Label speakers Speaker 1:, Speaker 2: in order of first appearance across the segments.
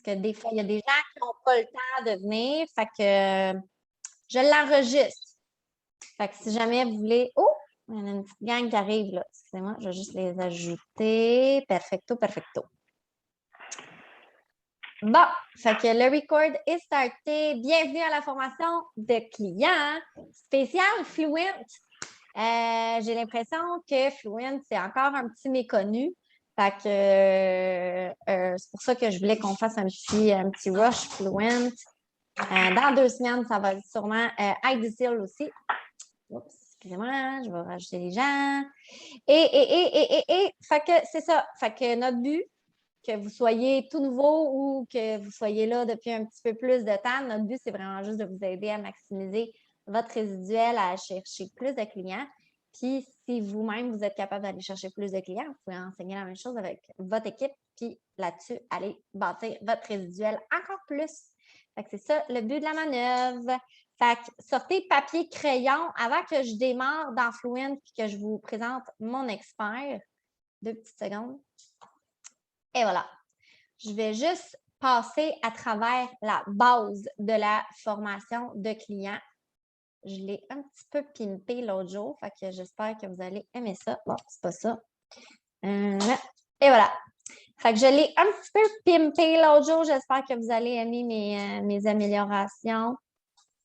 Speaker 1: que des fois, il y a des gens qui n'ont pas le temps de venir. Fait que je l'enregistre. Fait que si jamais vous voulez. Oh! Il y en a une petite gang qui arrive là. Excusez-moi, je vais juste les ajouter. Perfecto, perfecto. Bon, fait que le record est starté. Bienvenue à la formation de clients spécial Fluent. J'ai l'impression que Fluent, c'est encore un petit méconnu. Fait que c'est pour ça que je voulais qu'on fasse un petit rush Fluent. Dans 2 semaines, ça va sûrement être utile aussi. Oups, excusez-moi, je vais rajouter les gens. Fait que c'est ça. Fait que notre but, que vous soyez tout nouveau ou que vous soyez là depuis un petit peu plus de temps, notre but, c'est vraiment juste de vous aider à maximiser votre résiduel, à chercher plus de clients. Puis, si vous-même, vous êtes capable d'aller chercher plus de clients, vous pouvez enseigner la même chose avec votre équipe. Puis là-dessus, allez bâtir votre résiduel encore plus. Fait que c'est ça le but de la manœuvre. Fait que sortez papier, crayon avant que je démarre dans Fluent puis que je vous présente mon expert. 2 petites secondes. Et voilà. Je vais juste passer à travers la base de la formation de clients. Je l'ai un petit peu pimpé l'autre jour, fait que j'espère que vous allez aimer ça. Bon, c'est pas ça. Et voilà. Fait que je l'ai un petit peu pimpé l'autre jour. J'espère que vous allez aimer mes améliorations.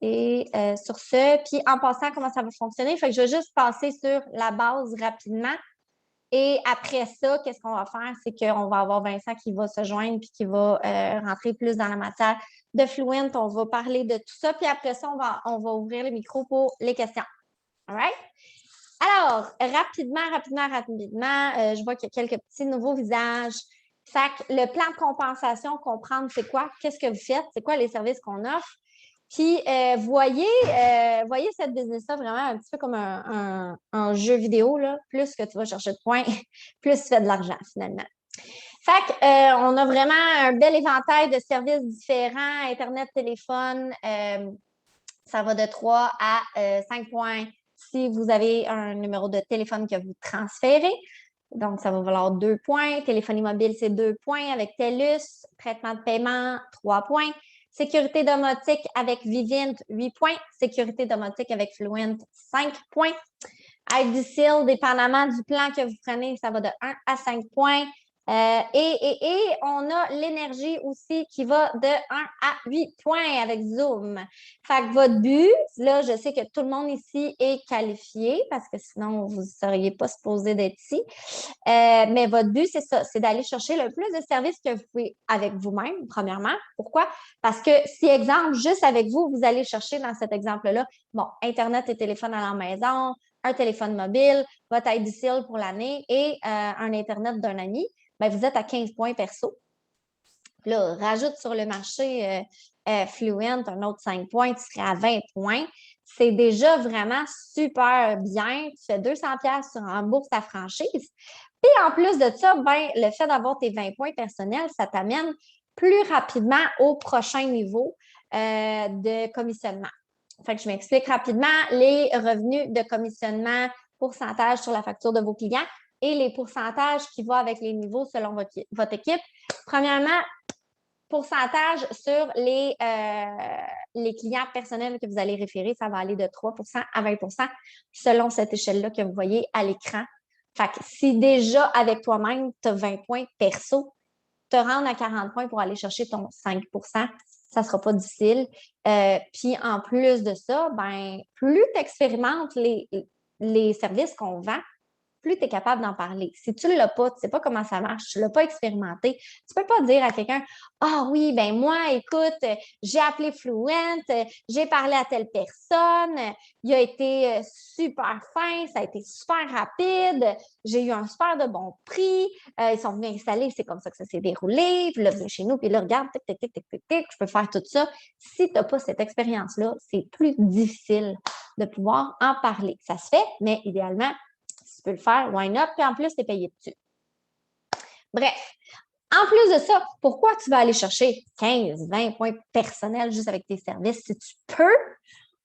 Speaker 1: Et sur ce, puis en passant, comment ça va fonctionner? Fait que je vais juste passer sur la base rapidement. Et après ça, qu'est-ce qu'on va faire? C'est qu'on va avoir Vincent qui va se joindre puis qui va rentrer plus dans la matière de Fluent. On va parler de tout ça. Puis après ça, on va ouvrir le micro pour les questions. All right? Alors, rapidement, je vois qu'il y a quelques petits nouveaux visages. Fait que le plan de compensation, comprendre c'est quoi? Qu'est-ce que vous faites? C'est quoi les services qu'on offre? Puis, voyez cette business-là vraiment un petit peu comme un jeu vidéo, là. Plus que tu vas chercher de points, plus tu fais de l'argent, finalement. Fait qu'on a vraiment un bel éventail de services différents, Internet, téléphone. Ça va de 3 à 5 points si vous avez un numéro de téléphone que vous transférez. Donc, ça va valoir 2 points. Téléphonie mobile, c'est 2 points avec TELUS. Traitement de paiement, 3 points. Sécurité domotique avec Vivint, 8 points. Sécurité domotique avec Fluent, 5 points. IDSIL, dépendamment du plan que vous prenez, ça va de 1 à 5 points. Et on a l'énergie aussi qui va de 1 à 8 points avec Zoom. Fait que votre but, là, je sais que tout le monde ici est qualifié parce que sinon, vous ne seriez pas supposé d'être ici. Mais votre but, c'est ça, c'est d'aller chercher le plus de services que vous pouvez avec vous-même, premièrement. Pourquoi? Parce que si, exemple, juste avec vous, vous allez chercher dans cet exemple-là, bon, Internet et téléphone à la maison, un téléphone mobile, votre IDSIL pour l'année et un Internet d'un ami, bien, vous êtes à 15 points perso. Là, rajoute sur le marché Fluent un autre 5 points, tu serais à 20 points. C'est déjà vraiment super bien. Tu fais 200$ sur un bourse à franchise. Puis en plus de ça, ben, le fait d'avoir tes 20 points personnels, ça t'amène plus rapidement au prochain niveau de commissionnement. Fait que je m'explique rapidement. Les revenus de commissionnement, pourcentage sur la facture de vos clients et les pourcentages qui vont avec les niveaux selon votre équipe. Premièrement, pourcentage sur les clients personnels que vous allez référer, ça va aller de 3 à 20 selon cette échelle-là que vous voyez à l'écran. Fait que si déjà avec toi-même, tu as 20 points perso, te rendre à 40 points pour aller chercher ton 5 ça ne sera pas difficile. Puis en plus de ça, ben, plus tu expérimentes les services qu'on vend, plus tu es capable d'en parler. Si tu ne l'as pas, tu ne sais pas comment ça marche, tu ne l'as pas expérimenté, tu ne peux pas dire à quelqu'un « Ah oui, ben moi, écoute, j'ai appelé Fluent, j'ai parlé à telle personne, il a été super fin, ça a été super rapide, j'ai eu un super de bon prix, ils sont venus installer, c'est comme ça que ça s'est déroulé, puis là, viens chez nous, puis là, regarde, tic, tic, tic, tic, tic, tic, je peux faire tout ça. » Si tu n'as pas cette expérience-là, c'est plus difficile de pouvoir en parler. Ça se fait, mais idéalement, tu peux le faire, why not? Puis en plus, tu es payé dessus. Bref, en plus de ça, pourquoi tu vas aller chercher 15, 20 points personnels juste avec tes services? Si tu peux,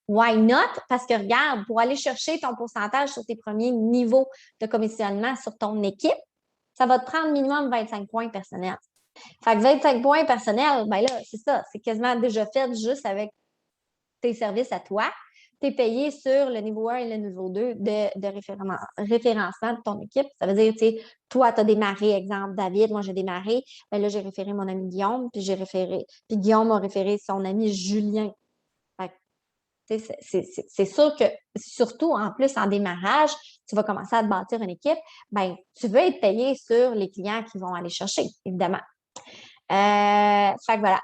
Speaker 1: why not? Parce que regarde, pour aller chercher ton pourcentage sur tes premiers niveaux de commissionnement sur ton équipe, ça va te prendre minimum 25 points personnels. Fait que 25 points personnels, ben là, c'est ça. C'est quasiment déjà fait juste avec tes services à toi. Tu es payé sur le niveau 1 et le niveau 2 de référencement de ton équipe. Ça veut dire, tu sais, toi, tu as démarré, exemple, David, moi, j'ai démarré. Ben là, j'ai référé mon ami Guillaume, puis j'ai référé. Puis Guillaume a référé son ami Julien. Fait que, c'est sûr que, surtout en plus en démarrage, tu vas commencer à te bâtir une équipe, ben, tu veux être payé sur les clients qui vont aller chercher, évidemment. Fait que voilà,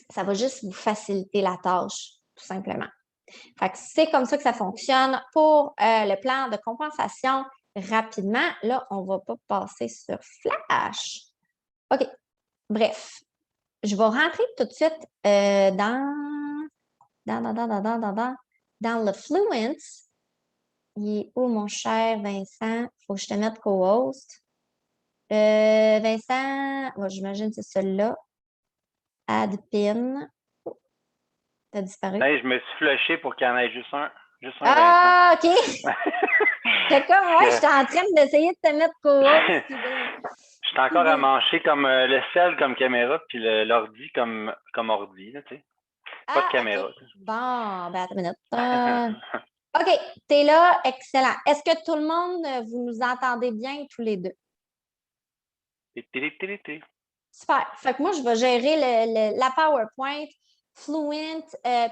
Speaker 1: ça va juste vous faciliter la tâche, tout simplement. Fait que c'est comme ça que ça fonctionne pour le plan de compensation rapidement. Là, on ne va pas passer sur Flash. OK. Bref, je vais rentrer tout de suite dans le Fluent. Il est où, mon cher Vincent? Il faut que je te mette co-host. Vincent, j'imagine que c'est celui-là. Add pin. Oh, t'as disparu.
Speaker 2: Hey, je me suis flushé pour qu'il y en ait juste un
Speaker 1: Ah,
Speaker 2: Vincent.
Speaker 1: OK! C'est comme moi, j'étais en train d'essayer de te mettre co-host.
Speaker 2: Je suis encore à manger comme le sel comme caméra, puis l'ordi comme ordi, là, tu sais. Pas de caméra.
Speaker 1: OK. Bon, ben attends une minute. OK, t'es là, excellent. Est-ce que tout le monde, vous nous entendez bien tous les deux? Super. Fait que moi, je vais gérer la PowerPoint, Fluent.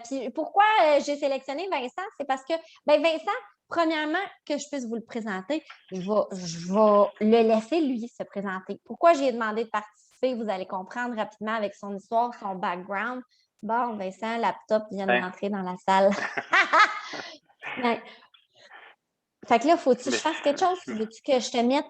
Speaker 1: Puis pourquoi j'ai sélectionné Vincent? C'est parce que, ben Vincent, premièrement, que je puisse vous le présenter, je vais le laisser lui se présenter. Pourquoi j'ai demandé de participer? Vous allez comprendre rapidement avec son histoire, son background. Bon, Vincent, laptop vient d'entrer dans la salle. Ouais. Fait que là, faut-tu que je fasse quelque chose? Veux-tu que je te mette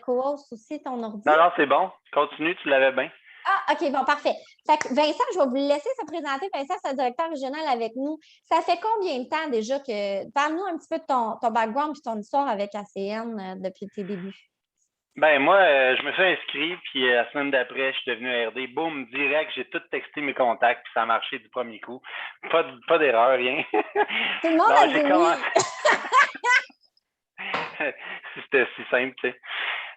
Speaker 1: co-host aussi ton ordi?
Speaker 2: Non, c'est bon. Continue, tu l'avais bien.
Speaker 1: Ah, OK, bon, parfait. Fait que Vincent, je vais vous laisser se présenter. Vincent, c'est le directeur régional avec nous. Ça fait combien de temps déjà que. Parle-nous un petit peu de ton background et ton histoire avec ACN depuis tes débuts.
Speaker 2: Ben moi, je me suis inscrit, puis la semaine d'après, je suis devenu RD. Boum, direct, j'ai tout texté mes contacts, puis ça a marché du premier coup. Pas d'erreur, rien.
Speaker 1: Tout le monde a dit oui.
Speaker 2: C'était si simple, tu sais.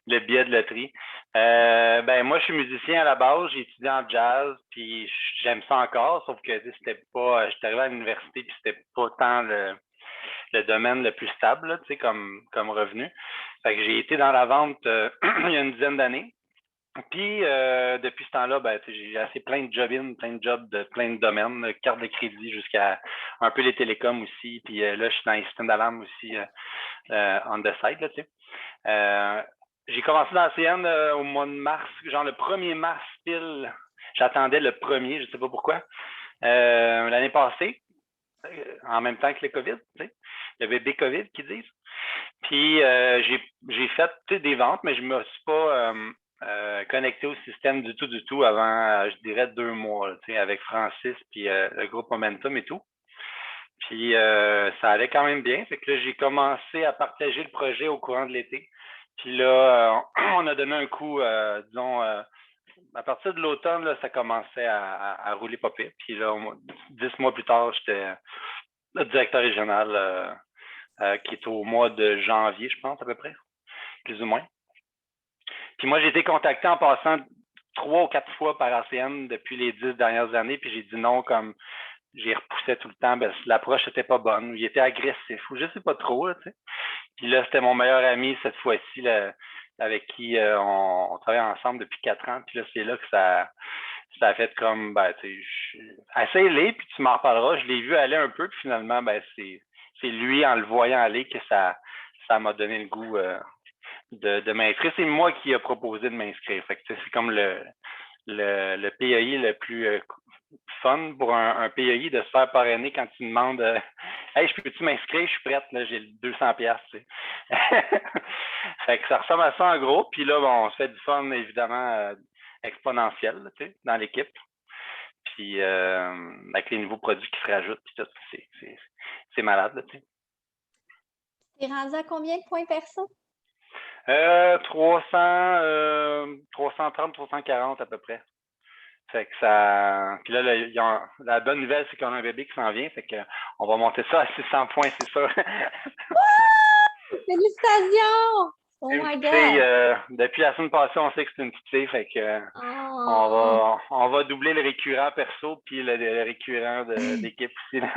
Speaker 2: Le billet de loterie. Ben moi, je suis musicien à la base, j'ai étudié en jazz, puis j'aime ça encore, sauf que c'était pas. J'étais arrivé à l'université, puis c'était pas tant le domaine le plus stable, tu sais, comme revenu. Fait que j'ai été dans la vente il y a une dizaine d'années. Puis depuis ce temps-là, ben, j'ai assez plein de jobs de plein de domaines, carte de crédit jusqu'à un peu les télécoms aussi. Puis là, je suis dans les systèmes d'alarme aussi on the side, là, tu sais. J'ai commencé dans la CN au mois de mars, genre le 1er mars pile. J'attendais le premier, je ne sais pas pourquoi. L'année passée, en même temps que le COVID, tu sais, le bébé COVID qu'ils disent. Puis j'ai fait des ventes, mais je ne me suis pas connecté au système du tout avant, je dirais, 2 mois, là, avec Francis puis le groupe Momentum et tout. Puis ça allait quand même bien. Fait que là, j'ai commencé à partager le projet au courant de l'été. Puis là, on a donné un coup, disons, à partir de l'automne, là, ça commençait à rouler pas pire. Puis là, 10 mois plus tard, j'étais le directeur régional qui est au mois de janvier, je pense, à peu près, plus ou moins. Puis moi, j'ai été contacté en passant 3 ou 4 fois par ACN depuis les 10 dernières années, puis j'ai dit non, comme j'ai repoussé tout le temps, ben, l'approche n'était pas bonne, ou il était agressif, ou je sais pas trop, là, tu sais. Puis là, c'était mon meilleur ami cette fois-ci, là, avec qui on travaille ensemble depuis 4 ans, puis là, c'est là que ça a fait comme, ben, tu sais, essaye-les, puis tu m'en reparleras. Je l'ai vu aller un peu, puis finalement, ben, c'est lui, en le voyant aller, que ça m'a donné le goût de m'inscrire. C'est moi qui ai proposé de m'inscrire. Fait que c'est comme le PAI le plus fun pour un PAI de se faire parrainer quand tu demandes hey, je peux-tu m'inscrire? Je suis prête, là, j'ai 200$, tu sais. Fait que ça ressemble à ça en gros. Puis là, bon, on se fait du fun, évidemment, exponentiel, là, tu sais, dans l'équipe. Puis avec les nouveaux produits qui se rajoutent, puis tout, c'est malade, là, tu sais.
Speaker 1: T'es rendu à combien de points perso?
Speaker 2: 330, 340 à peu près. Fait que ça. Puis là, la bonne nouvelle, c'est qu'on a un bébé qui s'en vient. Fait qu'on va monter ça à 600 points, c'est sûr.
Speaker 1: Félicitations! Oh
Speaker 2: Une
Speaker 1: my
Speaker 2: petite fille,
Speaker 1: God!
Speaker 2: depuis la semaine passée, on sait que c'est une petite fille, fait que
Speaker 1: Oh!
Speaker 2: on va doubler le récurrent perso puis le récurrent d'équipe aussi. Là.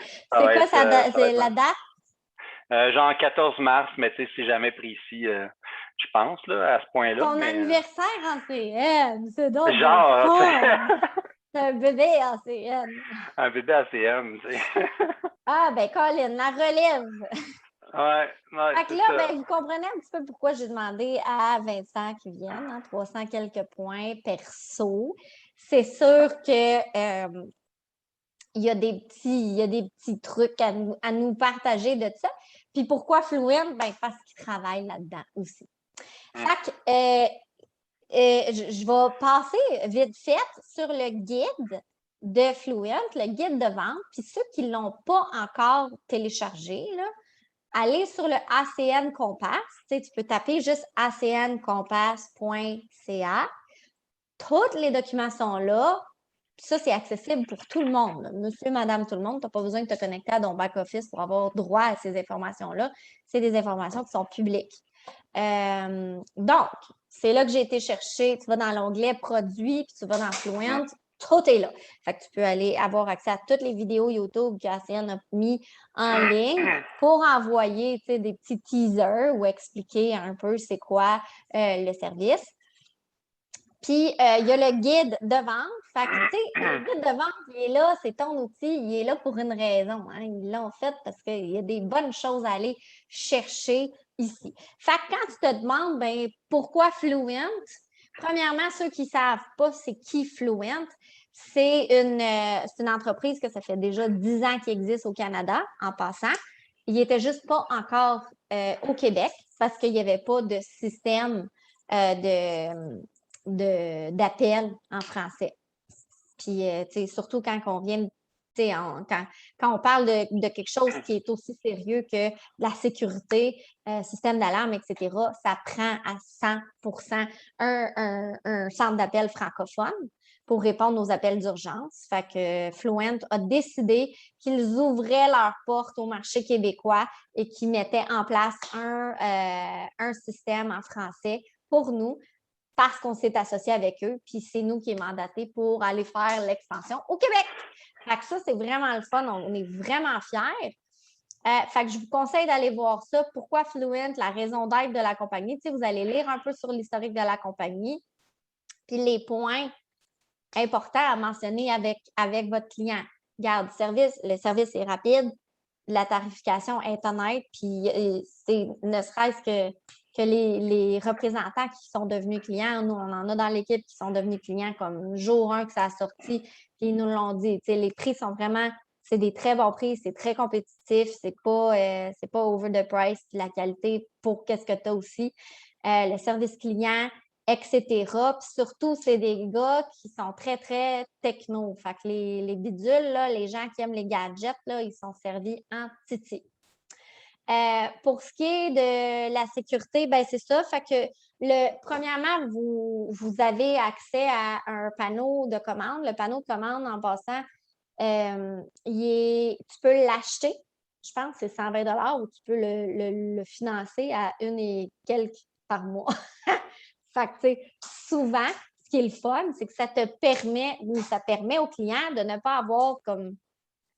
Speaker 1: C'est quoi ça,
Speaker 2: Ça va
Speaker 1: c'est
Speaker 2: être
Speaker 1: la
Speaker 2: nice.
Speaker 1: date?
Speaker 2: Genre 14 mars, mais tu sais, c'est jamais précis, je pense, là, à ce point-là,
Speaker 1: Ton
Speaker 2: mais
Speaker 1: anniversaire en CN, c'est donc bien le
Speaker 2: genre, tu
Speaker 1: fun!
Speaker 2: sais,
Speaker 1: C'est un bébé en CN.
Speaker 2: un bébé ACM, tu sais.
Speaker 1: Ah, ben Colin, la relève!
Speaker 2: Ouais,
Speaker 1: Fait que
Speaker 2: c'est
Speaker 1: là,
Speaker 2: ça.
Speaker 1: ben, vous comprenez un petit peu pourquoi j'ai demandé à Vincent qui vienne, 300 quelques points perso. C'est sûr que il y a des petits trucs à nous partager de ça. Puis pourquoi Fluent? Ben, parce qu'il travaille là-dedans aussi.
Speaker 2: Mm.
Speaker 1: Fait que, je vais passer vite fait sur le guide de Fluent, le guide de vente. Puis ceux qui ne l'ont pas encore téléchargé, là, allez sur le ACN Compass. Tu peux taper juste acncompass.ca. Tous les documents sont là. Ça, c'est accessible pour tout le monde. Monsieur, madame, tout le monde. Tu n'as pas besoin de te connecter à ton back-office pour avoir droit à ces informations-là. C'est des informations qui sont publiques. Donc, c'est là que j'ai été chercher. Tu vas dans l'onglet Produits, puis tu vas dans Fluent. Tout est là. Fait que tu peux aller avoir accès à toutes les vidéos YouTube qu'ACN a mis en ligne pour envoyer des petits teasers ou expliquer un peu c'est quoi le service. Puis, il y a le guide de vente. Fait que, tu sais, le guide de vente, il est là, c'est ton outil, il est là pour une raison. Hein. Ils l'ont fait parce qu'il y a des bonnes choses à aller chercher ici. Fait que quand tu te demandes, ben, pourquoi Fluent? Premièrement, ceux qui ne savent pas c'est qui Fluent, c'est une entreprise que ça fait déjà 10 ans qu'il existe au Canada, en passant. Il n'était juste pas encore au Québec parce qu'il n'y avait pas de système d'appel en français. Puis, surtout quand on vient, quand on parle de quelque chose qui est aussi sérieux que la sécurité, système d'alarme, etc., ça prend à 100% un centre d'appel francophone pour répondre aux appels d'urgence. Fait que Fluent a décidé qu'ils ouvraient leurs portes au marché québécois et qu'ils mettaient en place un système en français pour nous parce qu'on s'est associé avec eux, puis c'est nous qui est mandaté pour aller faire l'expansion au Québec. Fait que ça, c'est vraiment le fun. On est vraiment fiers. Fait que je vous conseille d'aller voir ça. Pourquoi Fluent, la raison d'être de la compagnie. Vous allez lire un peu sur l'historique de la compagnie, puis les points importants à mentionner avec votre client. Garde, le service est rapide, la tarification est honnête, puis c'est ne serait-ce que les représentants qui sont devenus clients, nous, on en a dans l'équipe qui sont devenus clients comme jour 1 que ça a sorti, puis ils nous l'ont dit. Les prix sont vraiment, c'est des très bons prix, c'est très compétitif, c'est pas over the price, puis la qualité pour qu'est-ce que tu as aussi. Le service client, etc. Puis surtout, c'est des gars qui sont très, très techno. Fait que les bidules, là, les gens qui aiment les gadgets, là, ils sont servis en titi. Pour ce qui est de la sécurité, ben c'est ça. Fait que premièrement, vous avez accès à un panneau de commande. Le panneau de commande, en passant, tu peux l'acheter. Je pense que c'est 120 ou tu peux le financer à 1 et quelques par mois. Fait que, tu sais, souvent, ce qui est le fun, c'est que ça te permet ou ça permet au client de ne pas avoir comme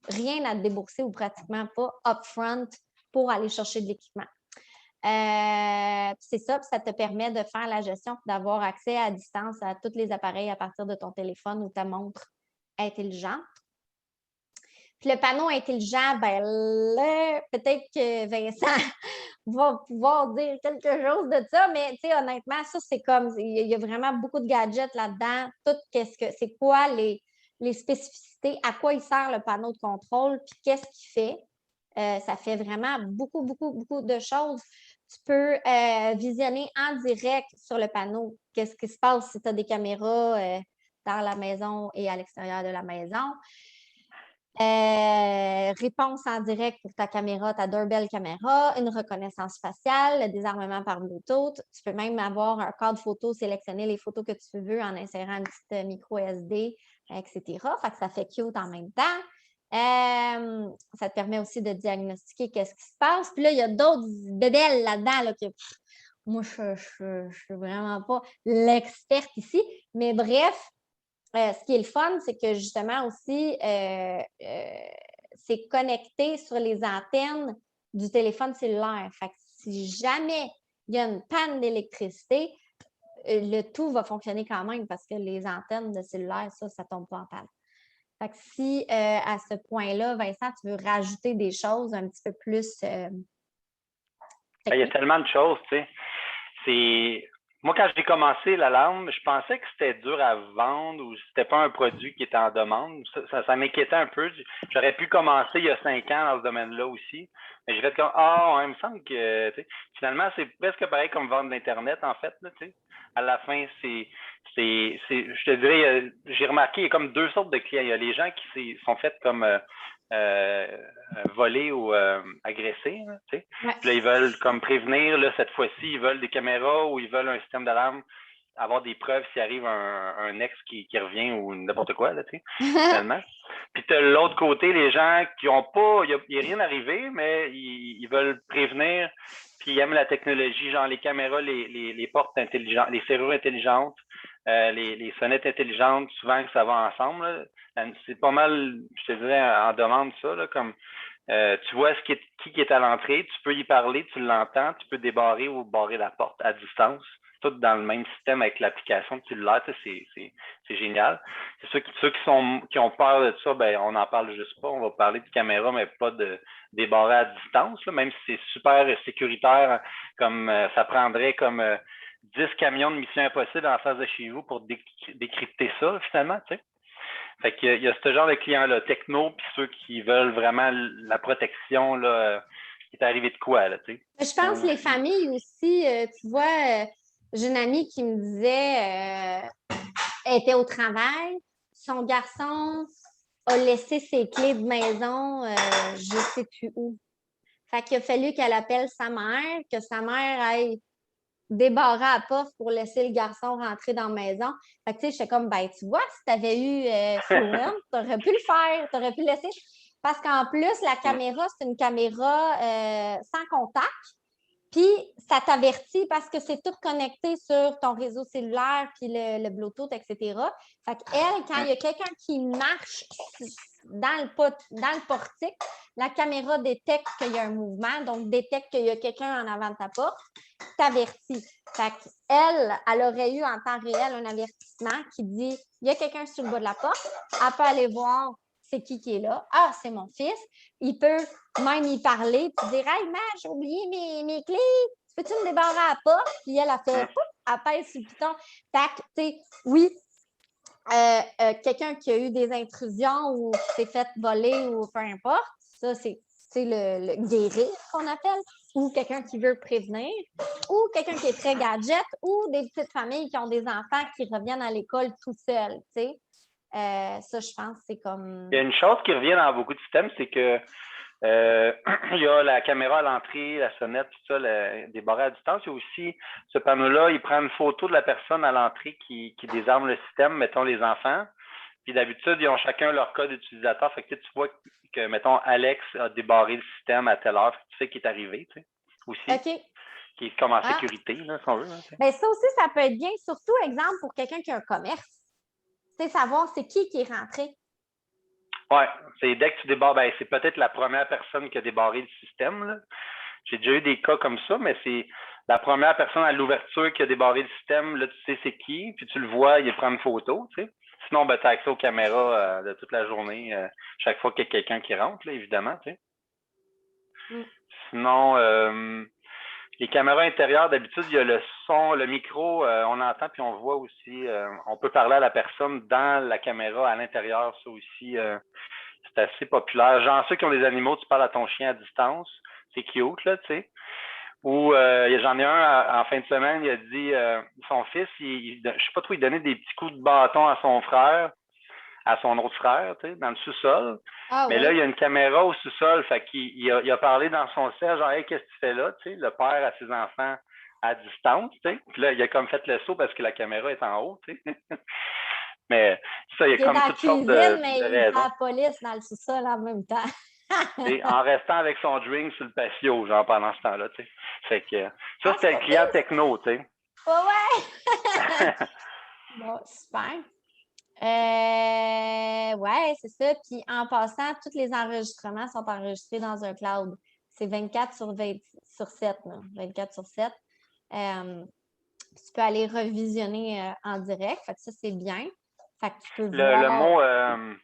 Speaker 1: rien à débourser ou pratiquement pas upfront pour aller chercher de l'équipement. C'est ça, puis ça te permet de faire la gestion, d'avoir accès à distance à tous les appareils à partir de ton téléphone ou ta montre intelligente. Puis le panneau intelligent, ben là, peut-être que Vincent va pouvoir dire quelque chose de ça, mais tu sais, honnêtement, ça, c'est comme, il y a vraiment beaucoup de gadgets là-dedans. C'est quoi les spécificités, à quoi il sert le panneau de contrôle, puis qu'est-ce qu'il fait. Ça fait vraiment beaucoup, beaucoup, beaucoup de choses. Tu peux visionner en direct sur le panneau qu'est-ce qui se passe si tu as des caméras dans la maison et à l'extérieur de la maison. Réponse en direct pour ta caméra, ta doorbell caméra, une reconnaissance faciale, le désarmement par Bluetooth. Tu peux même avoir un cadre photo, sélectionner les photos que tu veux en insérant une petite micro SD, etc. Fait que ça fait cute en même temps. Ça te permet aussi de diagnostiquer qu'est-ce qui se passe. Puis là, il y a d'autres bébelles là-dedans là, que moi, je suis vraiment pas l'experte ici. Mais bref, ce qui est le fun, c'est que justement aussi, c'est connecté sur les antennes du téléphone cellulaire. Fait que si jamais il y a une panne d'électricité, le tout va fonctionner quand même parce que les antennes de cellulaire, ça ne tombe pas en panne. Fait que si à ce point-là, Vincent, tu veux rajouter des choses un petit peu plus
Speaker 2: Il y a tellement de choses, tu sais. Moi, quand j'ai commencé l'alarme, je pensais que c'était dur à vendre ou c'était pas un produit qui était en demande. Ça m'inquiétait un peu. J'aurais pu commencer il y a 5 ans dans ce domaine-là aussi. Mais j'ai fait comme ouais, il me semble que finalement, c'est presque pareil comme vendre l'Internet, en fait. Là, à la fin, je te dirais, j'ai remarqué, il y a comme deux sortes de clients. Il y a les gens qui sont faits comme voler ou agresser. Là, ouais. Puis là, ils veulent comme prévenir, là, cette fois-ci, ils veulent des caméras ou ils veulent un système d'alarme, avoir des preuves s'il arrive un ex qui revient ou n'importe quoi, là, finalement. Puis tu as l'autre côté, les gens qui n'ont pas, il n'y a rien arrivé, mais ils veulent prévenir, puis ils aiment la technologie, genre les caméras, les portes intelligentes, les serrures intelligentes, les sonnettes intelligentes, souvent que ça va ensemble. C'est pas mal, je te dirais, en demande ça, là, comme tu vois qui est à l'entrée, tu peux y parler, tu l'entends, tu peux débarrer ou barrer la porte à distance, tout dans le même système avec l'application de cellulaire, c'est génial. C'est ceux qui ont peur de ça, ben on n'en parle juste pas, on va parler de caméra, mais pas de débarrer à distance, là, même si c'est super sécuritaire, comme ça prendrait comme 10 camions de Mission Impossible en face de chez vous pour décrypter ça, finalement, tu sais. Fait qu'il y a ce genre de clients-là, techno, puis ceux qui veulent vraiment la protection, là, qui est arrivé de quoi, là, tu sais.
Speaker 1: Je pense que les familles aussi, tu vois, j'ai une amie qui me disait, elle était au travail, son garçon a laissé ses clés de maison, je ne sais plus où. Fait qu'il a fallu qu'elle appelle sa mère, que sa mère aille débarrer la porte pour laisser le garçon rentrer dans la maison. Fait que, tu sais, j'étais comme, ben, tu vois, si tu avais eu Fluent, tu aurais pu le faire, tu aurais pu le laisser. Parce qu'en plus, la caméra, c'est une caméra sans contact. Puis, ça t'avertit parce que c'est tout connecté sur ton réseau cellulaire, puis le Bluetooth, etc. Fait qu'elle, quand il y a quelqu'un qui marche dans le portique, la caméra détecte qu'il y a un mouvement, donc détecte qu'il y a quelqu'un en avant de ta porte, t'avertit. Fait qu'elle aurait eu en temps réel un avertissement qui dit il y a quelqu'un sur le bas de la porte, elle peut aller voir c'est qui est là. Ah, c'est mon fils. Il peut même y parler puis dire hey, man, j'ai oublié mes clés. Peux-tu me débarrer à la porte? Puis elle a fait pouf, elle pèse sur le piton. Fait que, tu sais, oui, quelqu'un qui a eu des intrusions ou qui s'est fait voler ou peu importe, ça, c'est le guérir qu'on appelle, ou quelqu'un qui veut prévenir, ou quelqu'un qui est très gadget, ou des petites familles qui ont des enfants qui reviennent à l'école tout seuls, tu sais. Ça, je pense, c'est comme...
Speaker 2: Il y a une chose qui revient dans beaucoup de systèmes, c'est que il y a la caméra à l'entrée, la sonnette, tout ça, des barres à distance. Il y a aussi ce panneau-là, il prend une photo de la personne à l'entrée qui désarme le système, mettons les enfants. Puis d'habitude, ils ont chacun leur code utilisateur. Fait que tu vois que, mettons, Alex a débarré le système à telle heure. Tu sais qu'il est arrivé, tu sais, aussi.
Speaker 1: OK.
Speaker 2: Qui est comme en sécurité, là, si on veut. Hein,
Speaker 1: bien, ça aussi, ça peut être bien, surtout, exemple, pour quelqu'un qui a un commerce. Tu sais, savoir c'est qui est rentré.
Speaker 2: Oui, c'est dès que tu débarres, ben, c'est peut-être la première personne qui a débarré le système, là. J'ai déjà eu des cas comme ça, mais c'est la première personne à l'ouverture qui a débarré le système. Là, tu sais c'est qui, puis tu le vois, il prend une photo, tu sais. Sinon, ben, tu as accès aux caméras de toute la journée, chaque fois qu'il y a quelqu'un qui rentre, là, évidemment, tu sais. Sinon, les caméras intérieures, d'habitude, il y a le son, le micro, on entend puis on voit aussi, on peut parler à la personne dans la caméra à l'intérieur, ça aussi, c'est assez populaire. Genre, ceux qui ont des animaux, tu parles à ton chien à distance, c'est cute, là, tu sais. Ou j'en ai un en fin de semaine, il a dit son fils, je sais pas trop, il donnait des petits coups de bâton à son frère, à son autre frère, tu sais, dans le sous-sol. Mais là, il y a une caméra au sous-sol, fait qu'il a parlé dans son cercle, genre hey, qu'est-ce que tu fais là, tu sais, le père à ses enfants à distance, tu sais. Puis là, il a comme fait le saut parce que la caméra est en haut, tu sais. Mais ça, il y a
Speaker 1: Il est
Speaker 2: comme
Speaker 1: dans la
Speaker 2: toutes sortes
Speaker 1: cuisine, mais
Speaker 2: de
Speaker 1: il fait
Speaker 2: raisons.
Speaker 1: la police dans le sous-sol en même temps.
Speaker 2: Et en restant avec son drink sur le patio, genre pendant ce temps-là, tu sais. Fait que ça,
Speaker 1: Ah,
Speaker 2: c'était
Speaker 1: c'est
Speaker 2: le
Speaker 1: pas
Speaker 2: client
Speaker 1: pire, ça.
Speaker 2: techno, tu sais.
Speaker 1: Ouais! Bon, super. Ouais, c'est ça. Puis en passant, tous les enregistrements sont enregistrés dans un cloud. C'est 24 sur 20 sur 7, là. 24 sur 7. Tu peux aller revisionner en direct. Fait que ça, c'est bien. Fait que tu peux
Speaker 2: Le
Speaker 1: voir.
Speaker 2: mot,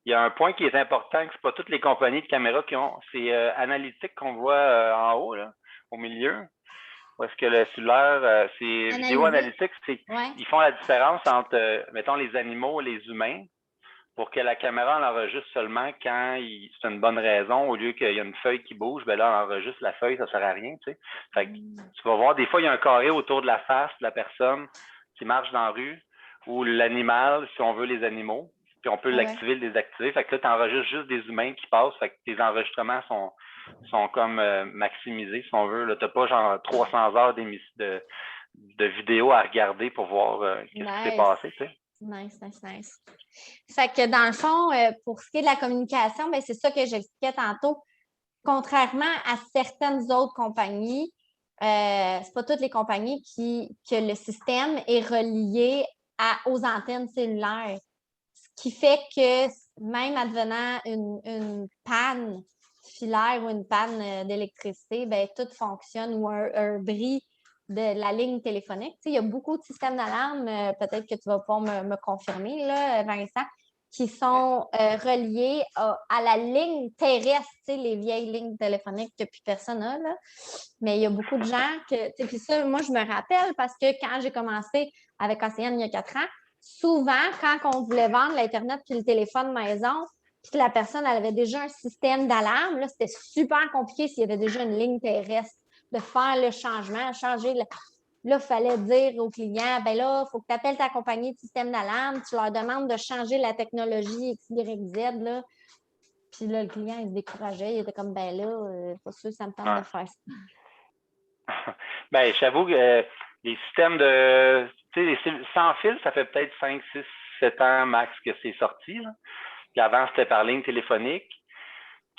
Speaker 2: il y a un point qui est important, que c'est pas toutes les compagnies de caméras qui ont. C'est analytique qu'on voit en haut, là, au milieu. Où est-ce que le cellulaire, c'est vidéo
Speaker 1: Analyser.
Speaker 2: analytique, c'est
Speaker 1: Ouais.
Speaker 2: ils font la différence entre, mettons, les animaux et les humains pour que la caméra en enregistre seulement quand c'est une bonne raison. Au lieu qu'il y a une feuille qui bouge, ben là, on enregistre la feuille, ça sert à rien, tu sais. Fait que tu vas voir, des fois, il y a un carré autour de la face de la personne qui marche dans la rue ou l'animal, si on veut les animaux. Puis on peut
Speaker 1: Ouais.
Speaker 2: l'activer, le désactiver. Fait que là, tu enregistres juste des humains qui passent. Fait que tes enregistrements sont comme maximisés, si on veut. Tu n'as pas genre 300 heures de vidéos à regarder pour voir qu'est-ce qui s'est
Speaker 1: Nice.
Speaker 2: passé, tu sais.
Speaker 1: Nice. Fait que dans le fond, pour ce qui est de la communication, ben, c'est ça que j'expliquais tantôt. Contrairement à certaines autres compagnies, c'est pas toutes les compagnies que le système est relié aux antennes cellulaires. Ce qui fait que même advenant une panne filaire ou une panne d'électricité, ben, tout fonctionne ou un bris de la ligne téléphonique. Tu sais, il y a beaucoup de systèmes d'alarme, peut-être que tu vas pouvoir me confirmer, là, Vincent, qui sont reliés à la ligne terrestre, tu sais, les vieilles lignes téléphoniques que plus personne n'a. Là. Mais il y a beaucoup de gens que. Puis ça, moi, je me rappelle parce que quand j'ai commencé avec Océane il y a 4 ans, souvent, quand on voulait vendre l'Internet puis le téléphone maison, puis que la personne elle avait déjà un système d'alarme, là, c'était super compliqué s'il y avait déjà une ligne terrestre de faire le changement, changer. Là, il fallait dire aux clients, ben là, il faut que tu appelles ta compagnie de système d'alarme, tu leur demandes de changer la technologie XYZ, là. Puis là, le client, il se décourageait. Il était comme, ben là, pas sûr que ça me tente de faire ça.
Speaker 2: Ben, j'avoue que les systèmes de. Tu sais, sans fil, ça fait peut-être 5, 6, 7 ans max que c'est sorti. Là. Puis avant, c'était par ligne téléphonique,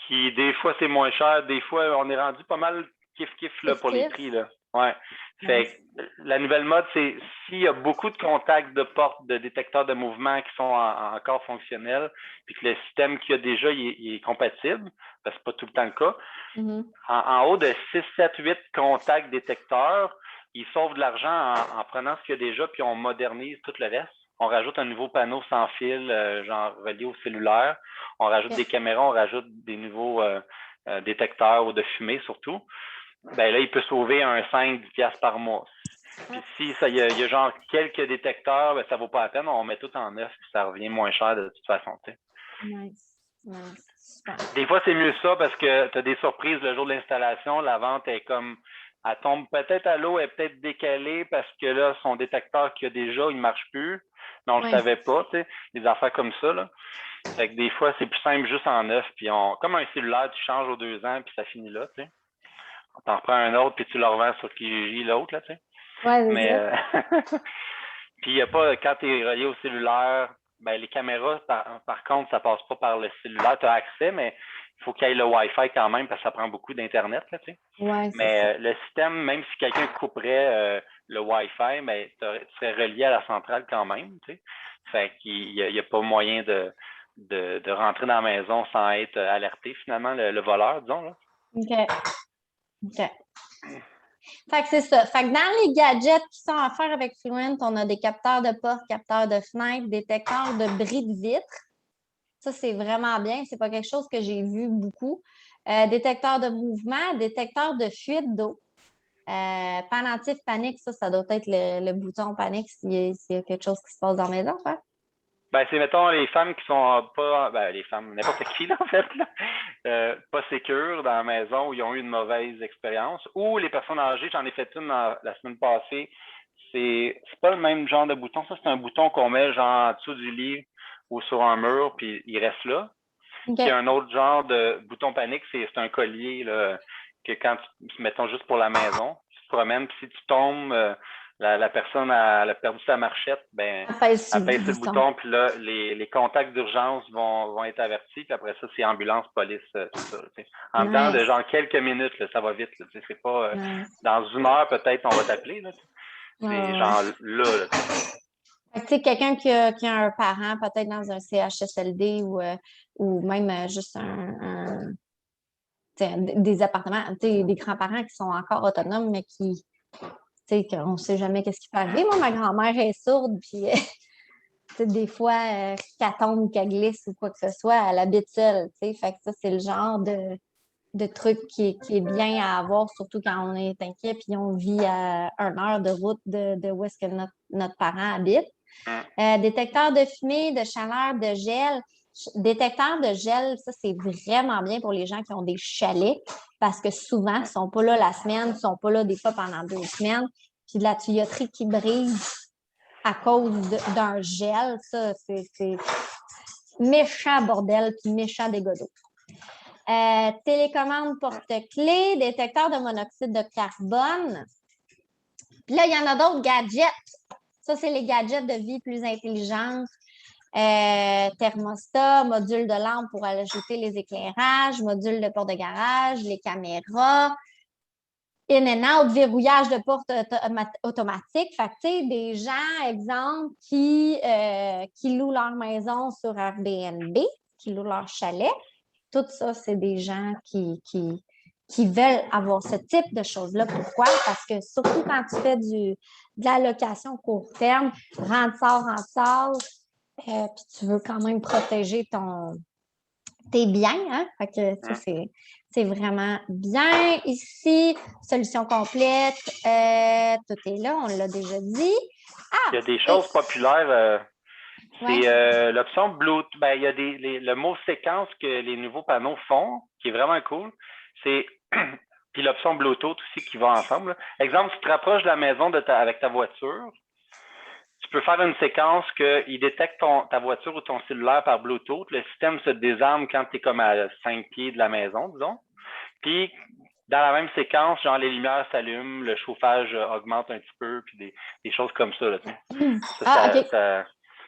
Speaker 2: qui des fois c'est moins cher, des fois on est rendu pas mal kiff-kiff là, pour les prix. Là. Ouais. Fait que la nouvelle mode, c'est s'il y a beaucoup de contacts de portes, de détecteurs de mouvement qui sont encore fonctionnels, puis que le système qu'il y a déjà il est compatible, parce que c'est pas tout le temps le cas, en haut de 6, 7, 8 contacts détecteurs, ils sauvent de l'argent en prenant ce qu'il y a déjà, puis on modernise tout le reste. On rajoute un nouveau panneau sans fil, genre relié au cellulaire. On rajoute des caméras, on rajoute des nouveaux détecteurs ou de fumée surtout. Ben là, il peut sauver un 5-10$ par mois. Puis si il y a genre quelques détecteurs, ben, ça vaut pas la peine, on met tout en neuf, puis ça revient moins cher de toute façon. T'sais.
Speaker 1: Nice. Super.
Speaker 2: Des fois, c'est mieux ça parce que tu as des surprises le jour de l'installation. La vente est comme, elle tombe peut-être à l'eau, elle est peut-être décalée parce que là, son détecteur qu'il y a déjà, il ne marche plus. Mais on ne le savait pas, tu sais, des affaires comme ça. Là. Fait que des fois, c'est plus simple juste en neuf. Puis comme un cellulaire, tu changes aux 2 ans, puis ça finit là, tu sais. On t'en reprend un autre, puis tu le revends sur Kijiji, l'autre, là, tu sais.
Speaker 1: Ouais,
Speaker 2: Mais puis il n'y a pas, quand tu es relié au cellulaire, ben, les caméras, par contre, ça passe pas par le cellulaire. Tu as accès, mais il faut qu'il y ait le Wi-Fi quand même parce que ça prend beaucoup d'Internet. Là, tu sais.
Speaker 1: Ouais,
Speaker 2: mais le système, même si quelqu'un couperait le Wi-Fi, ben, tu serais relié à la centrale quand même. Tu sais. Fait qu'il n'y a pas moyen de rentrer dans la maison sans être alerté, finalement, le voleur, disons. Là.
Speaker 1: OK. Fait que c'est ça. Fait que dans les gadgets qui sont à faire avec Fluent, on a des capteurs de porte, capteurs de fenêtre, détecteurs de bris de vitre. Ça, c'est vraiment bien. C'est pas quelque chose que j'ai vu beaucoup. Détecteur de mouvement, détecteur de fuite d'eau. Pendentif panique, ça doit être le bouton panique s'il y a quelque chose qui se passe dans la maison, quoi.
Speaker 2: Ben, c'est, mettons, les femmes qui sont pas, ben, les femmes, n'importe qui, là, en fait, là, pas sécures dans la maison où ils ont eu une mauvaise expérience, ou les personnes âgées, j'en ai fait une la semaine passée, c'est pas le même genre de bouton, ça, c'est un bouton qu'on met, genre, en dessous du lit ou sur un mur, puis il reste là.
Speaker 1: OK.
Speaker 2: Puis un autre genre de bouton panique, c'est un collier, là, que quand mettons, juste pour la maison, tu te promènes, puis si tu tombes la personne elle a perdu sa marchette, ben,
Speaker 1: Elle pèse sur
Speaker 2: elle pèse
Speaker 1: le
Speaker 2: sur le
Speaker 1: bouton.
Speaker 2: bouton, puis là, les contacts d'urgence vont être avertis, puis après ça, c'est ambulance, police, tout ça. T'sais. En dedans de
Speaker 1: Nice.
Speaker 2: genre quelques minutes, là, ça va vite. Là, c'est pas
Speaker 1: Nice.
Speaker 2: dans 1 heure, peut-être, on va t'appeler. Là, c'est
Speaker 1: Ouais.
Speaker 2: genre là.
Speaker 1: Fait que, tu sais, quelqu'un qui a un parent peut-être dans un CHSLD ou même juste des appartements, tu sais, des grands-parents qui sont encore autonomes, mais qui, tu sais, qu'on ne sait jamais qu'est-ce qui peut arriver. Moi, ma grand-mère est sourde, puis tu sais, des fois, qu'elle tombe ou qu'elle glisse ou quoi que ce soit, elle habite seule, tu sais. Fait que ça, c'est le genre de truc qui est bien à avoir, surtout quand on est inquiet, puis on vit à 1 heure de route de où est-ce que notre parent habite. Détecteur de fumée, de chaleur, de gel. Détecteur de gel, ça, c'est vraiment bien pour les gens qui ont des chalets parce que souvent, ils ne sont pas là la semaine, ils ne sont pas là des fois pendant 2 semaines. Puis de la tuyauterie qui brise à cause d'un gel, ça, c'est méchant bordel puis méchant dégâts d'eau. Télécommande porte-clés, détecteur de monoxyde de carbone. Puis là, il y en a d'autres gadgets. Ça, c'est les gadgets de vie plus intelligentes. Thermostat, module de lampe pour ajouter les éclairages, module de porte de garage, les caméras, in and out, verrouillage de porte automatique. Fait que, tu sais, des gens, exemple, qui louent leur maison sur Airbnb, qui louent leur chalet, tout ça, c'est des gens qui veulent avoir ce type de choses-là. Pourquoi? Parce que surtout quand tu fais de la location court terme, rentre-sort, puis tu veux quand même protéger tes biens, hein? Fait que ça, c'est vraiment bien. Ici, solution complète, tout est là, on l'a déjà dit.
Speaker 2: Il y a des choses populaires.
Speaker 1: Ouais.
Speaker 2: C'est l'option Bluetooth. Ben, il y a le mot séquence que les nouveaux panneaux font, qui est vraiment cool. C'est puis l'option Bluetooth aussi qui va ensemble. Là. Exemple, tu te rapproches de la maison avec ta voiture, tu peux faire une séquence qu'il détecte ta voiture ou ton cellulaire par Bluetooth. Le système se désarme quand tu es comme à 5 pieds de la maison, disons. Puis, dans la même séquence, genre les lumières s'allument, le chauffage augmente un petit peu, puis des choses comme ça. Là,
Speaker 1: OK.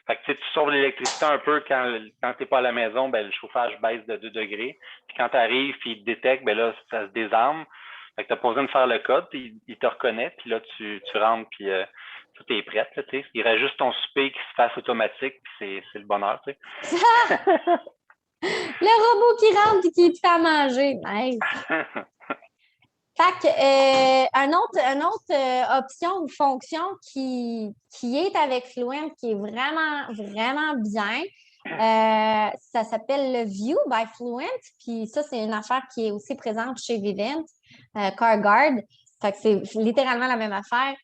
Speaker 2: fait que tu sauves l'électricité un peu quand tu n'es pas à la maison, ben, le chauffage baisse de 2 degrés. Puis quand tu arrives, puis il te détecte, ben là, ça se désarme. Fait que tu n'as pas besoin de faire le code, puis il te reconnaît, puis là, tu rentres, puis tout est prêt. Là, il reste juste ton souper qui se fasse automatique, puis c'est le bonheur.
Speaker 1: Le robot qui rentre et qui te fait à manger. Nice. Fait que, une autre option ou fonction qui est avec Fluent, qui est vraiment, vraiment bien, ça s'appelle le View by Fluent. Puis ça, c'est une affaire qui est aussi présente chez Vivint, CarGuard. Fait que c'est littéralement la même affaire.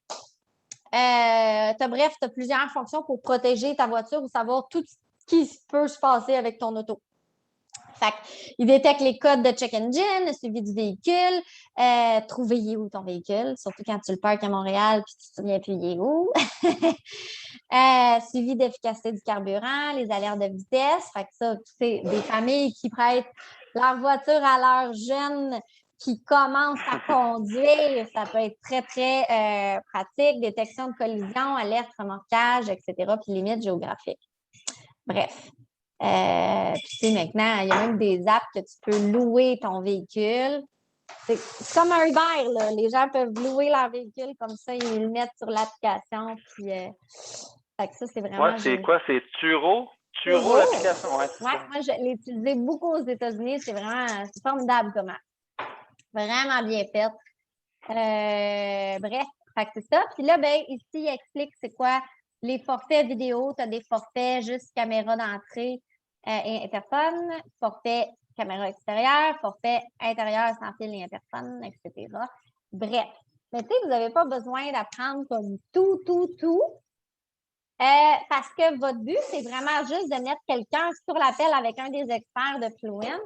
Speaker 1: Bref, tu as plusieurs fonctions pour protéger ta voiture ou savoir tout ce qui peut se passer avec ton auto. Fait il détecte les codes de check engine, le suivi du véhicule, trouver il est où ton véhicule, surtout quand tu le parques à Montréal puis tu te souviens plus il est où. Suivi d'efficacité du carburant, les alertes de vitesse. Fait que ça, c'est des familles qui prêtent leur voiture à leurs jeunes qui commencent à conduire. Ça peut être très, très pratique. Détection de collision, alerte, remorquage, etc. Puis limite géographique. Bref. Puis, tu sais, maintenant, il y a même des apps que tu peux louer ton véhicule. C'est comme un Uber, là. Les gens peuvent louer leur véhicule comme ça, ils le mettent sur l'application. Puis, fait que ça, c'est vraiment.
Speaker 2: Ouais, c'est quoi? C'est Turo? Turo, l'application? Ouais,
Speaker 1: moi, je l'ai utilisé beaucoup aux États-Unis. C'est formidable comment. Vraiment bien fait. Bref, fait que c'est ça. Puis là, ben, ici, il explique c'est quoi les forfaits vidéo. Tu as des forfaits juste caméra d'entrée et interphone, forfait caméra extérieure, forfait intérieur sans fil et interphone, etc. Bref. Mais tu sais, vous n'avez pas besoin d'apprendre comme tout. Parce que votre but, c'est vraiment juste de mettre quelqu'un sur l'appel avec un des experts de Fluent.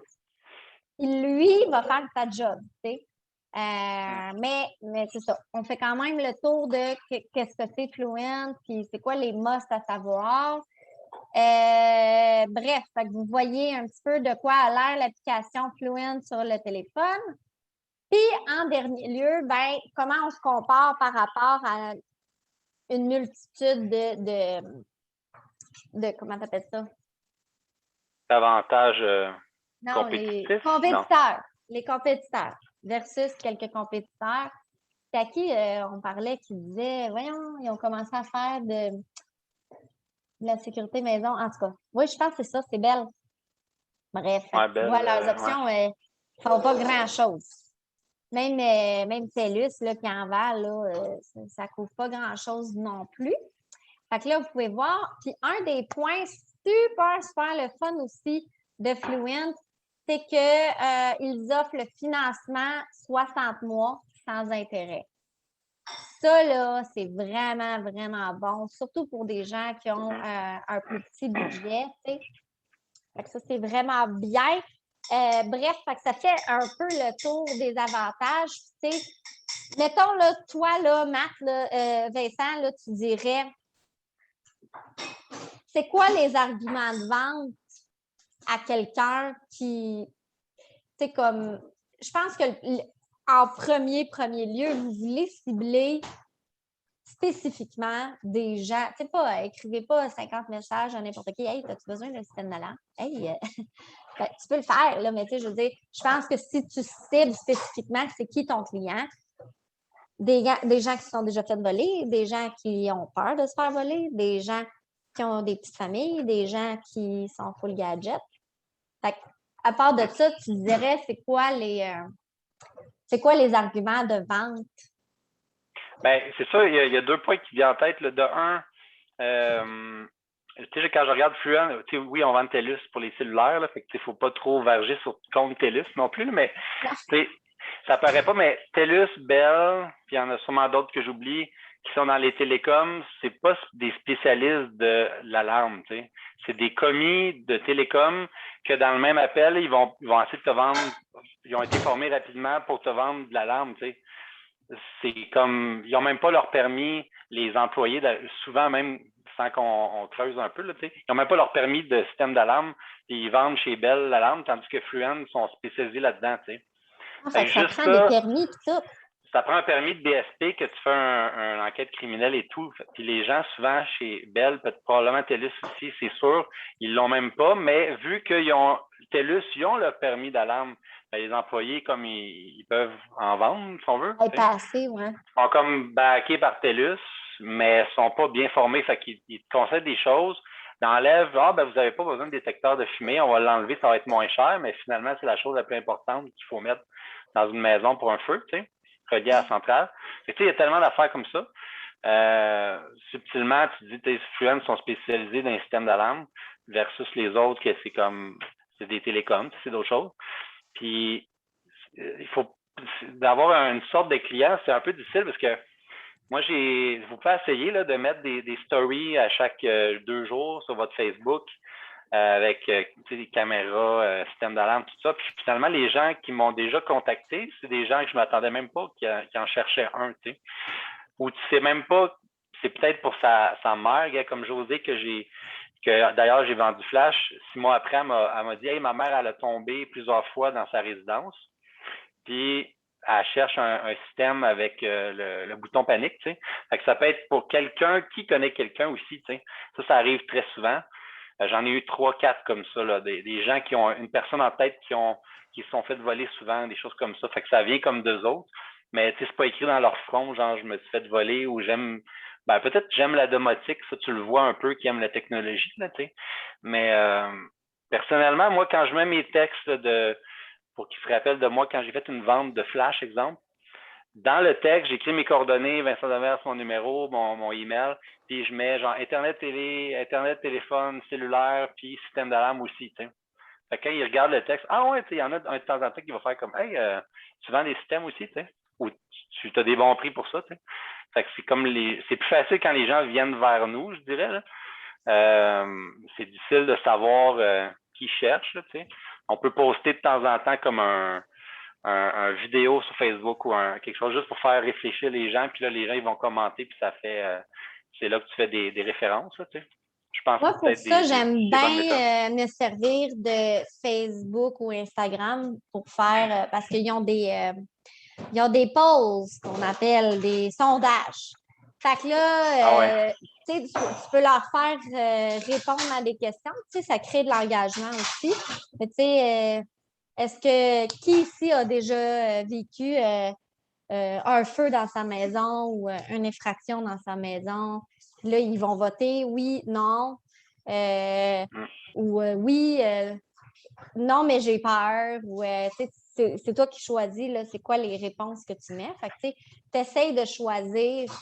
Speaker 1: Lui va faire sa job, tu sais. Mais c'est ça. On fait quand même le tour de qu'est-ce que c'est Fluent, puis c'est quoi les musts à savoir. Bref, fait que vous voyez un petit peu de quoi a l'air l'application Fluent sur le téléphone. Puis, en dernier lieu, ben, comment on se compare par rapport à une multitude de comment t'appelles ça?
Speaker 2: Davantage
Speaker 1: Non, les
Speaker 2: compétitif? Non.
Speaker 1: compétiteurs. Les compétiteurs versus quelques compétiteurs. C'est à qui on parlait qui disait, voyons, ils ont commencé à faire de la sécurité maison. En tout cas, oui, je pense que c'est ça, c'est Belle. Bref,
Speaker 2: Ouais,
Speaker 1: tu vois,
Speaker 2: belle.
Speaker 1: leurs options ne font pas grand-chose. Même TELUS là, qui en valent, là, ça ne couvre pas grand-chose non plus. Fait que là, vous pouvez voir. Puis un des points super, super le fun aussi de Fluent, c'est qu'ils offrent le financement 60 mois sans intérêt. Ça, là, c'est vraiment, vraiment bon, surtout pour des gens qui ont un plus petit budget. Fait que ça, c'est vraiment bien. Bref, fait que ça fait un peu le tour des avantages. Mettons, là, toi, là, Matt, là, Vincent, là, tu dirais, c'est quoi les arguments de vente à quelqu'un qui, tu sais, comme, je pense que en premier lieu, vous voulez cibler spécifiquement des gens, tu sais pas, écrivez pas 50 messages à n'importe qui. Hey, as-tu besoin d'un système d'alarme? Hey, ben, tu peux le faire, là, mais tu sais, je veux dire, je pense que si tu cibles spécifiquement, c'est qui ton client? Des gens qui se sont déjà fait voler, des gens qui ont peur de se faire voler, des gens qui ont des petites familles, des gens qui sont full gadget. Fait à part de ça, tu dirais, c'est quoi les arguments de vente?
Speaker 2: Ben, c'est ça, il y a 2 points qui viennent en tête. Là. De un, tu sais, quand je regarde Fluent, oui, on vend TELUS pour les cellulaires, là, fait que il ne faut pas trop verger sur compte TELUS non plus, mais ça paraît pas, mais TELUS, Bell, puis il y en a sûrement d'autres que j'oublie, qui sont dans les télécoms, c'est pas des spécialistes de l'alarme, tu sais. C'est des commis de télécom que dans le même appel, ils vont essayer de te vendre, ils ont été formés rapidement pour te vendre de l'alarme, tu sais. C'est comme, ils n'ont même pas leur permis, les employés, souvent même sans qu'on creuse un peu, là, ils n'ont même pas leur permis de système d'alarme, puis ils vendent chez Bell l'alarme, tandis que Fluent sont spécialisés là-dedans.
Speaker 1: Fait que ça prend des permis et tout.
Speaker 2: Ça prend un permis de DSP que tu fais une enquête criminelle et tout. Puis les gens, souvent, chez Bell, probablement TELUS aussi, c'est sûr, ils l'ont même pas, mais vu qu'ils ont TELUS, ils ont le permis d'alarme, ben, les employés, comme ils peuvent en vendre, si on veut.
Speaker 1: Passer, ouais.
Speaker 2: Ils sont comme backés par TELUS, mais ils sont pas bien formés, fait qu'ils te conseillent des choses. Ils enlèvent, ben vous n'avez pas besoin de détecteur de fumée, on va l'enlever, ça va être moins cher, mais finalement, c'est la chose la plus importante qu'il faut mettre dans une maison pour un feu, tu sais, relié à la centrale. Tu sais, il y a tellement d'affaires comme ça. Subtilement, tu dis que tes Fluent sont spécialisés dans les systèmes d'alarme versus les autres, que c'est des télécoms, c'est d'autres choses. Puis, il faut d'avoir une sorte de client, c'est un peu difficile parce que moi, vous pouvez essayer là, de mettre des stories à chaque 2 jours sur votre Facebook avec des caméras, système d'alarme, tout ça. Puis finalement, les gens qui m'ont déjà contacté, c'est des gens que je ne m'attendais même pas qui en cherchaient un, tu sais. Ou tu sais même pas, c'est peut-être pour sa mère, comme José, que d'ailleurs j'ai vendu Flash. 6 mois après, elle m'a dit, hey, ma mère, elle a tombé plusieurs fois dans sa résidence. Puis elle cherche un système avec le bouton panique, tu sais. Fait que ça peut être pour quelqu'un qui connaît quelqu'un aussi, tu sais. Ça arrive très souvent. J'en ai eu 3-4 comme ça, là, des gens qui ont une personne en tête qui se sont fait voler souvent, des choses comme ça. Fait que ça vient comme d'eux autres. Mais tu sais, c'est pas écrit dans leur front, genre je me suis fait voler ou peut-être j'aime la domotique, ça tu le vois un peu qui aime la technologie, là, tu sais. Mais personnellement, moi, quand je mets mes textes pour qu'ils se rappellent de moi quand j'ai fait une vente de Flash, exemple, dans le texte, j'écris mes coordonnées, Vincent Demers, mon numéro, mon email, puis je mets genre Internet télé, Internet téléphone, cellulaire, puis système d'alarme aussi, tu sais. Fait que quand ils regardent le texte, ah ouais, tu sais, il y en a un de temps en temps qui va faire comme, hey, tu vends des systèmes aussi, tu sais, ou tu as des bons prix pour ça, tu sais. Fait que c'est plus facile quand les gens viennent vers nous, je dirais, là. C'est difficile de savoir qui cherche, là, tu sais. On peut poster de temps en temps comme un vidéo sur Facebook ou quelque chose juste pour faire réfléchir les gens, puis là, les gens, ils vont commenter, puis ça fait, c'est là que tu fais des références, là, tu sais. Je pense
Speaker 1: Moi,
Speaker 2: que
Speaker 1: pour
Speaker 2: c'est
Speaker 1: ça,
Speaker 2: peut-être
Speaker 1: j'aime
Speaker 2: des bonnes méthodes.
Speaker 1: bien me servir de Facebook ou Instagram pour faire, parce qu'ils ont des polls qu'on appelle des sondages. Fait que là, tu peux leur faire répondre à des questions. Tu sais, ça crée de l'engagement aussi. Mais tu sais, qui ici a déjà vécu un feu dans sa maison ou une infraction dans sa maison? Puis là, ils vont voter oui, non. Ou oui, non, mais j'ai peur. Ou c'est toi qui choisis, là, c'est quoi les réponses que tu mets. Fait que tu essaies de choisir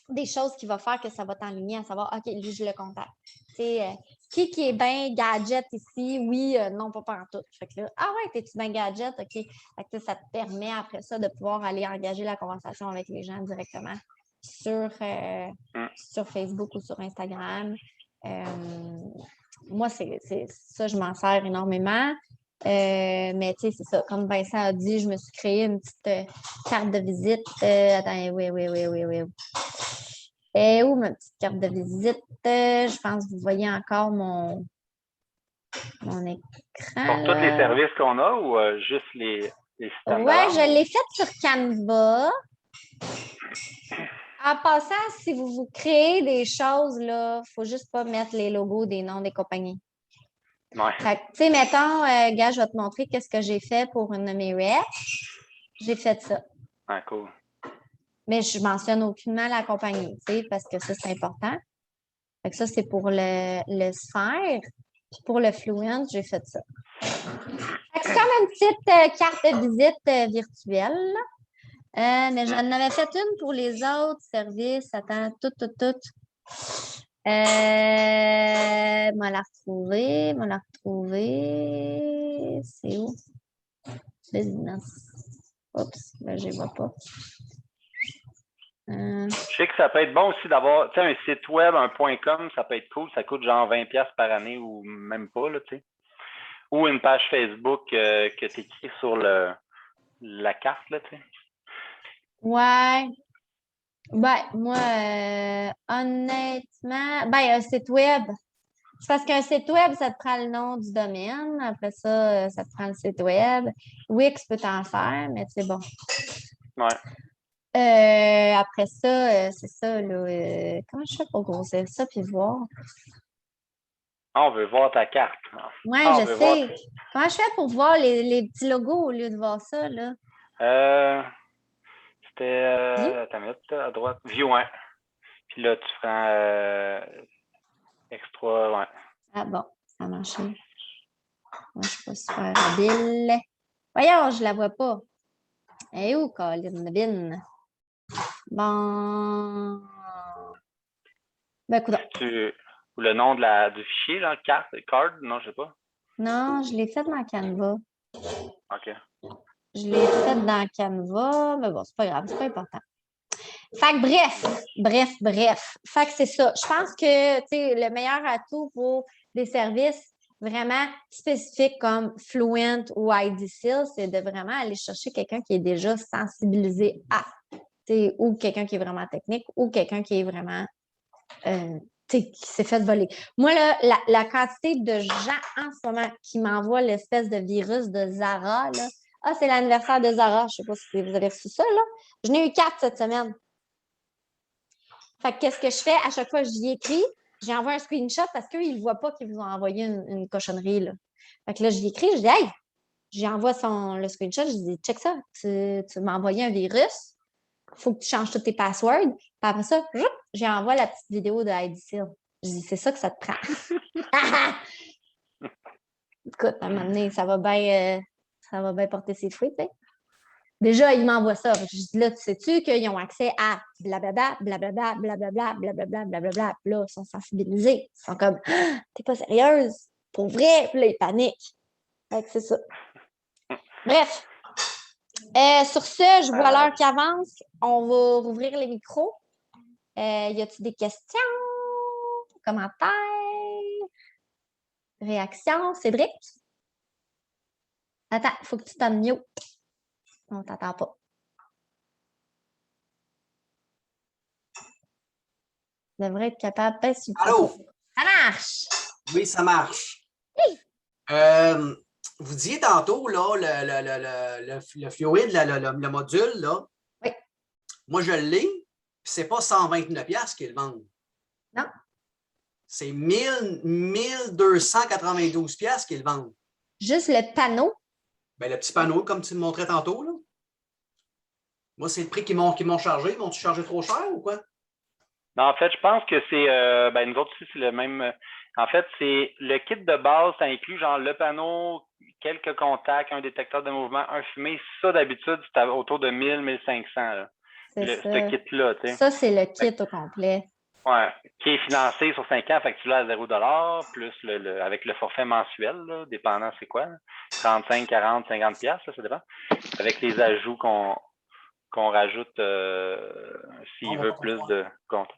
Speaker 1: des choses qui vont faire que ça va t'enligner à savoir, OK, lui, je le contacte. Qui est bien gadget ici? Oui, non, pas partout. Fait que là, ah ouais, t'es-tu bien gadget? OK. Fait que ça te permet après ça de pouvoir aller engager la conversation avec les gens directement sur Facebook ou sur Instagram. Moi, c'est ça, je m'en sers énormément. Mais tu sais, c'est ça. Comme Vincent a dit, je me suis créé une petite carte de visite. Attends, oui. Et où ma petite carte de visite? Je pense que vous voyez encore mon écran.
Speaker 2: Pour tous les services qu'on a ou juste les
Speaker 1: Oui, je l'ai fait sur Canva. En passant, si vous créez des choses, il ne faut juste pas mettre les logos des noms des compagnies.
Speaker 2: Ouais.
Speaker 1: Fait que, tu sais, mettons, gars, je vais te montrer qu'est-ce que j'ai fait pour une de mes reps. J'ai fait ça.
Speaker 2: Ah, cool.
Speaker 1: Mais je mentionne aucunement la compagnie, tu sais, parce que ça, c'est important. Fait que ça, c'est pour le Sphère. Puis pour le Fluent, j'ai fait ça. Fait que c'est comme une petite carte de visite virtuelle. Mais j'en avais fait une pour les autres services. Attends, tout. M'a la retrouver. C'est où? Business. Oups, là, je ne vois pas.
Speaker 2: Je sais que ça peut être bon aussi d'avoir, tu sais, un site web, un .com, ça peut être cool. Ça coûte genre 20$ par année ou même pas, là, tu sais. Ou une page Facebook que tu écris sur la carte, là, tu sais.
Speaker 1: Ouais. Ben, moi, honnêtement, un site web. C'est parce qu'un site web, ça te prend le nom du domaine. Après ça, ça te prend le site web. Wix peut t'en faire, mais c'est bon.
Speaker 2: Ouais.
Speaker 1: Après ça, c'est ça, là. Comment je fais pour grossir ça puis voir?
Speaker 2: Ah, on veut voir ta carte.
Speaker 1: Oui, je sais. Comment je fais pour voir les petits logos au lieu de voir ça, là?
Speaker 2: C'était ta minute, à droite. View, ouais. Puis là, tu prends extra, ouais.
Speaker 1: Ah bon, ça a marché. Moi, je suis pas super habile. Voyons, je la vois pas. Elle est où, Colin Bin? Bon. Ben, écoute.
Speaker 2: Ou le nom du fichier, là, card, non, je sais pas.
Speaker 1: Non, je l'ai fait dans Canva.
Speaker 2: OK.
Speaker 1: Je l'ai fait dans Canva, mais bon, c'est pas grave, c'est pas important. Fait que bref. Fait que c'est ça. Je pense que, tu sais, le meilleur atout pour des services vraiment spécifiques comme Fluent ou IDSeal, c'est de vraiment aller chercher quelqu'un qui est déjà sensibilisé à, ou quelqu'un qui est vraiment technique ou quelqu'un qui est vraiment qui s'est fait voler. Moi, là, la quantité de gens en ce moment qui m'envoient l'espèce de virus de Zara, là. Ah, c'est l'anniversaire de Zara. Je ne sais pas si vous avez reçu ça, là. Je n'ai eu 4 cette semaine. Fait que qu'est-ce que je fais? À chaque fois que j'y écris, j'envoie un screenshot parce qu'eux, ils ne voient pas qu'ils vous ont envoyé une cochonnerie, là. Fait que là, j'y écris, je dis, hey, j'envoie le screenshot, je dis, check ça, tu m'as envoyé un virus, il faut que tu changes tous tes passwords. Puis après ça, j'envoie la petite vidéo de IDSeal. Je dis, c'est ça que ça te prend. Écoute, à un moment donné, ça va bien porter ses fruits, tu sais. Déjà, ils m'envoient ça. Je dis, là, tu sais-tu qu'ils ont accès à blablabla, blablabla, blablabla, blablabla, blablabla. Puis là, ils sont sensibilisés. Ils sont comme, t'es pas sérieuse? Pour vrai? Puis là, ils paniquent. Fait que c'est ça. Bref. Sur ce, je vois l'heure qui avance. On va rouvrir les micros. Y a-t-il des questions? Commentaires? Réactions? Cédric? Attends, il faut que tu t'en mute. On ne t'entend pas. Tu devrais être capable.
Speaker 3: Allô?
Speaker 1: Ça marche!
Speaker 3: Oui, ça marche.
Speaker 1: Oui.
Speaker 3: Vous disiez tantôt, là, le fluide, le module, là.
Speaker 1: Oui.
Speaker 3: Moi, je l'ai. c'est pas 129$ qu'ils vendent.
Speaker 1: Non.
Speaker 3: C'est 1292$ qu'ils vendent.
Speaker 1: Juste le panneau.
Speaker 3: Ben, le petit panneau, comme tu me montrais tantôt, là. Moi, c'est le prix qu'ils m'ont chargé. Ils m'ont-tu chargé trop cher ou quoi?
Speaker 2: Non, en fait, je pense que c'est, nous autres aussi, c'est le même. En fait, c'est le kit de base, ça inclut genre le panneau, quelques contacts, un détecteur de mouvement, un fumé. Ça, d'habitude, c'est autour de 1000-1500.
Speaker 1: C'est ça.
Speaker 2: Ce kit-là, tu sais.
Speaker 1: Ça, c'est le kit au complet.
Speaker 2: Ouais, qui est financé sur 5 ans, fait que tu l'as à 0$, plus avec le forfait mensuel, là, dépendant c'est quoi, 35, 40, 50$, là, ça dépend. Avec les ajouts qu'on rajoute s'il veut plus de comptes.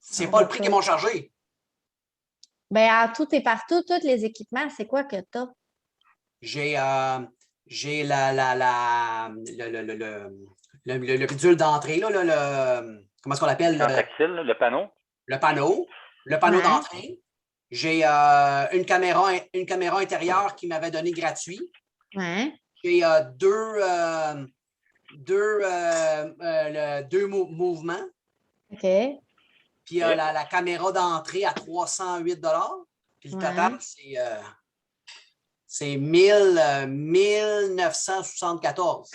Speaker 3: C'est pas le prix qu'ils m'ont chargé.
Speaker 1: Ben, en tout et partout, tous les équipements, c'est quoi que tu as?
Speaker 3: J'ai le bidule d'entrée, là, comment est-ce qu'on l'appelle?
Speaker 2: Tactile, le panneau.
Speaker 3: Le panneau
Speaker 1: Ouais.
Speaker 3: d'entrée. J'ai une caméra intérieure qui m'avait donné gratuit.
Speaker 1: Ouais.
Speaker 3: J'ai deux mouvements.
Speaker 1: OK.
Speaker 3: Puis la caméra d'entrée à 308$. Puis le total, c'est 1974.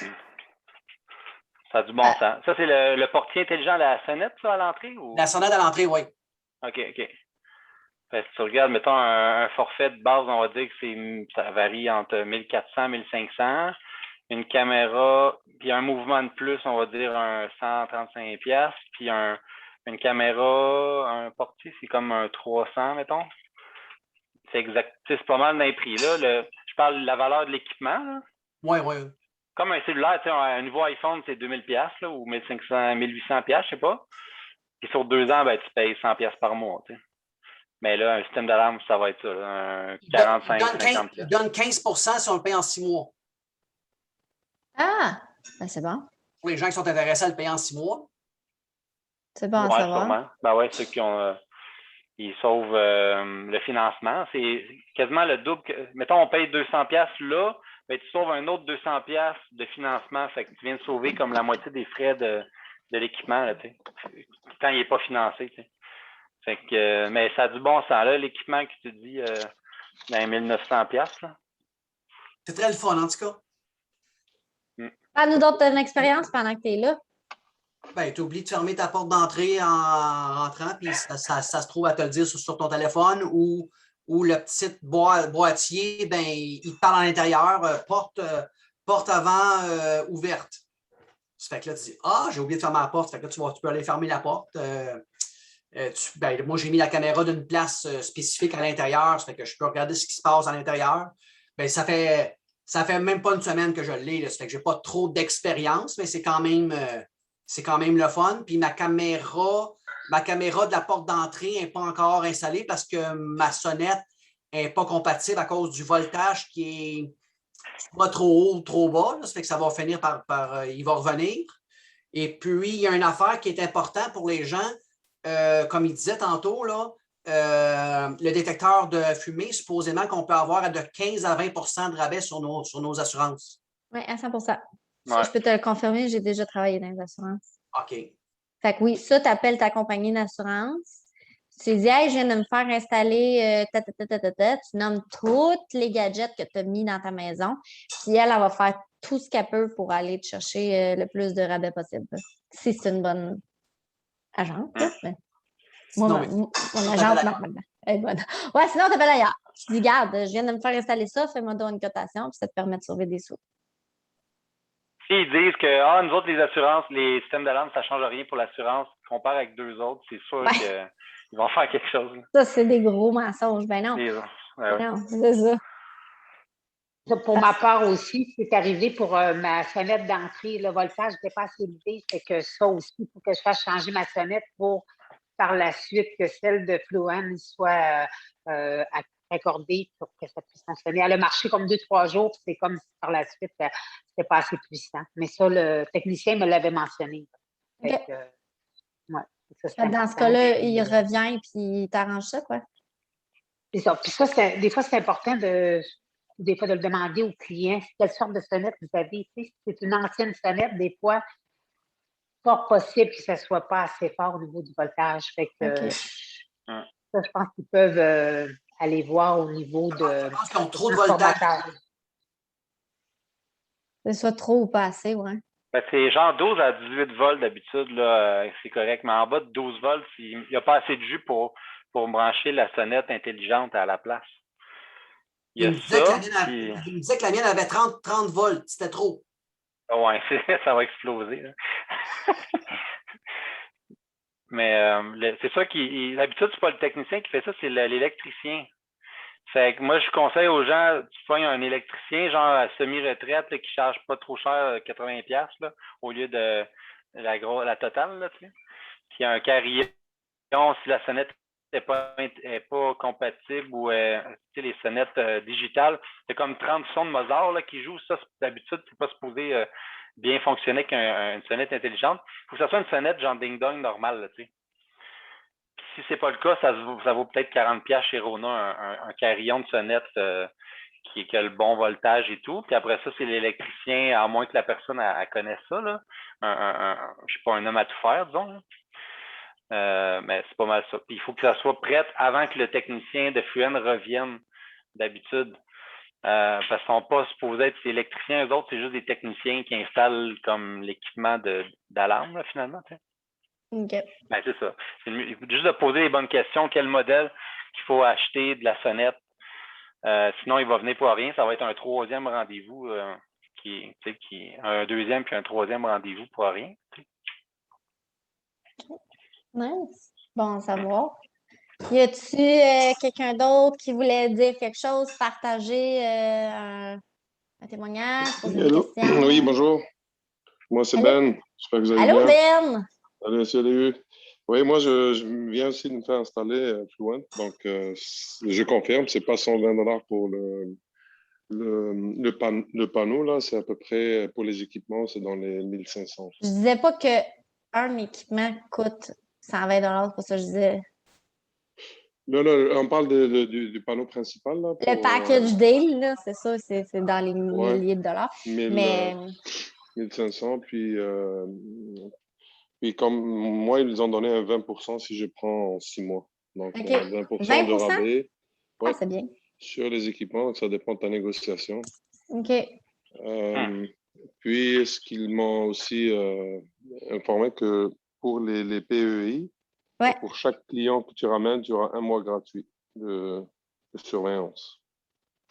Speaker 2: Ça a du bon sens. Ça, c'est le portier intelligent à la sonnette, ça, à l'entrée? Ou...
Speaker 3: La sonnette à l'entrée, oui.
Speaker 2: OK. Fait que si tu regardes, mettons, un forfait de base, on va dire que ça varie entre 1400 et 1500. Une caméra, puis un mouvement de plus, on va dire un 135$. Puis une caméra, un portier, c'est comme un 300, mettons. C'est exact. C'est pas mal dans les prix. Là. Je parle de la valeur de l'équipement.
Speaker 3: Oui.
Speaker 2: Comme un cellulaire, un nouveau iPhone, c'est 2000$ là, ou 1500, 1800$, je sais pas. Puis sur 2 ans, ben, tu payes 100$ par mois. T'sais. Mais là, un système d'alarme, ça va être ça, un 45-50$.
Speaker 3: Il donne 15% si on le paye en 6 mois.
Speaker 1: Ah! Ben, c'est bon.
Speaker 3: Pour les gens qui sont intéressés à le payer en 6 mois.
Speaker 1: C'est bon à savoir.
Speaker 2: Sûrement. Ben ouais, ceux qui ont... ils sauvent le financement. C'est quasiment le double. Mettons, on paye 200$ là, ben, tu sauves un autre 200$ de financement. Fait que tu viens de sauver comme la moitié des frais de l'équipement là, quand il n'est pas financé. T'sais. Fait que, mais ça a du bon sens. Là, l'équipement que tu dis, 1900$. Là.
Speaker 3: C'est très le fun, en tout cas.
Speaker 1: Parle-nous d'autres ton expérience pendant que tu es là.
Speaker 3: Ben, tu oublies de fermer ta porte d'entrée en rentrant, puis ça se trouve à te le dire sur ton téléphone ou le petit boîtier, ben, il te parle à l'intérieur, porte avant ouverte. Ça fait que là, tu dis, j'ai oublié de fermer la porte. Ça fait que là, tu peux aller fermer la porte. Moi, j'ai mis la caméra d'une place spécifique à l'intérieur. Ça fait que je peux regarder ce qui se passe à l'intérieur. Ben, ça fait même pas une semaine que je l'ai. Ça fait que je n'ai pas trop d'expérience, mais c'est quand même le fun. Puis ma caméra de la porte d'entrée n'est pas encore installée parce que ma sonnette n'est pas compatible à cause du voltage qui est pas trop haut ou trop bas. Là. Ça fait que ça va finir par il va revenir. Et puis, il y a une affaire qui est importante pour les gens. Comme il disait tantôt, là, le détecteur de fumée, supposément qu'on peut avoir de 15 à 20% de rabais sur nos assurances.
Speaker 1: Oui, à 100%. Ça, je peux te le confirmer, j'ai déjà travaillé dans les assurances.
Speaker 3: OK.
Speaker 1: Fait que oui, ça, tu appelles ta compagnie d'assurance. Tu dis, hey, je viens de me faire installer, tu nommes tous les gadgets que tu as mis dans ta maison. Puis elle va faire tout ce qu'elle peut pour aller te chercher le plus de rabais possible. Si c'est une bonne agente. Mais... Moi, mon agente, normalement, elle est bonne. Ouais, sinon, tu appelles ailleurs. Tu dis, garde, je viens de me faire installer ça, fais-moi donc une cotation, puis ça te permet de sauver des sous.
Speaker 2: S'ils disent que nous autres, les assurances, les systèmes d'alarme, ça ne change rien pour l'assurance, compare avec 2 autres, c'est sûr qu'ils vont faire quelque chose. Là.
Speaker 1: Ça, c'est des gros mensonges. Ben non. Non, c'est ça.
Speaker 4: Pour ma part aussi, c'est arrivé pour ma sonnette d'entrée. Le voltage n'était pas assez élevé. C'est que ça aussi, il faut que je fasse changer ma sonnette pour, par la suite, que celle de Fluence soit accordée pour que ça puisse fonctionner. Elle a marché comme 2-3 jours, c'est comme si par la suite, c'était pas assez puissant. Mais ça, le technicien me l'avait mentionné.
Speaker 1: Okay.
Speaker 4: Ça,
Speaker 1: dans ce cas-là, il revient et puis il t'arrange ça, quoi.
Speaker 4: C'est ça. Puis ça, des fois, c'est important de le demander aux clients quelle sorte de sonnette vous avez. Si c'est une ancienne sonnette, des fois, fort possible que ce ne soit pas assez fort au niveau du voltage. Fait que
Speaker 1: OK.
Speaker 4: ça, je pense qu'ils peuvent aller voir au niveau
Speaker 3: Je
Speaker 4: de
Speaker 3: pense qu'ils ont trop de voltage.
Speaker 4: transformateur.
Speaker 1: Que ce soit trop ou pas assez, ouais.
Speaker 2: Ben, c'est genre 12 à 18 volts d'habitude, là, c'est correct. Mais en bas de 12 volts, il n'y a pas assez de jus pour brancher la sonnette intelligente à la place. Il y a ça, puis...
Speaker 3: Il me disait que la mienne avait 30 volts. C'était trop.
Speaker 2: Ouais, ça va exploser. Mais c'est ça qui... D'habitude, c'est pas le technicien qui fait ça, c'est l'électricien. Fait que moi, je conseille aux gens, tu pognes un électricien, genre à semi-retraite, là, qui charge pas trop cher, 80$, là, au lieu de la totale, là, tu sais. Puis un carillon, si la sonnette n'est pas compatible ou tu sais, les sonnettes digitales, c'est comme 30 sons de Mozart là, qui jouent. Ça, d'habitude, c'est pas supposé bien fonctionner qu'une sonnette intelligente. Il faut que ça soit une sonnette genre ding-dong normale, là, tu sais. Si c'est pas le cas, ça vaut peut-être 40$ chez Rona, un carillon de sonnette qui a le bon voltage et tout. Puis après ça, c'est l'électricien, à moins que la personne elle connaisse ça, là. Je sais pas, un homme à tout faire, disons. Là. Mais c'est pas mal ça. Puis il faut que ça soit prête avant que le technicien de FUN revienne d'habitude. Parce qu'ils sont pas supposés être électriciens, eux autres, c'est juste des techniciens qui installent comme l'équipement d'alarme, là, finalement. Tu sais.
Speaker 1: OK.
Speaker 2: Ben, c'est ça. C'est juste de poser les bonnes questions. Quel modèle qu'il faut acheter de la sonnette. Sinon, il va venir pour rien. Ça va être un troisième rendez-vous, un deuxième puis un troisième rendez-vous pour rien.
Speaker 1: Nice. Bon à savoir. Y a-tu quelqu'un d'autre qui voulait dire quelque chose, partager un témoignage, poser une
Speaker 5: Hello.
Speaker 1: question?
Speaker 5: Oui, bonjour. Moi, c'est
Speaker 1: Allô?
Speaker 5: Ben. J'espère que vous allez
Speaker 1: Allô,
Speaker 5: bien.
Speaker 1: Ben?
Speaker 5: Salut. Oui, moi, je viens aussi de me faire installer Fluent. Donc, je confirme, c'est pas 120$ pour le panneau, là. C'est à peu près, pour les équipements, c'est dans les 1500.
Speaker 1: Je disais pas qu'un équipement coûte 120$, pour ça que je disais.
Speaker 5: Non, on parle du panneau principal, là.
Speaker 1: Le package deal, là, c'est ça, c'est dans les
Speaker 5: Ouais,
Speaker 1: milliers de dollars.
Speaker 5: 1000,
Speaker 1: Mais
Speaker 5: 1500. Puis comme moi, ils ont donné un 20% si je prends en 6 mois. Donc,
Speaker 1: OK.
Speaker 5: 20% de
Speaker 1: 20%?
Speaker 5: rabais.
Speaker 1: Ah,
Speaker 5: Ouais,
Speaker 1: c'est bien.
Speaker 5: sur les équipements, donc ça dépend de ta négociation.
Speaker 1: OK.
Speaker 5: Puis, ce qu'ils m'ont aussi informé que pour les PEI,
Speaker 1: Ouais.
Speaker 5: pour chaque client que tu ramènes, tu auras 1 mois gratuit de surveillance.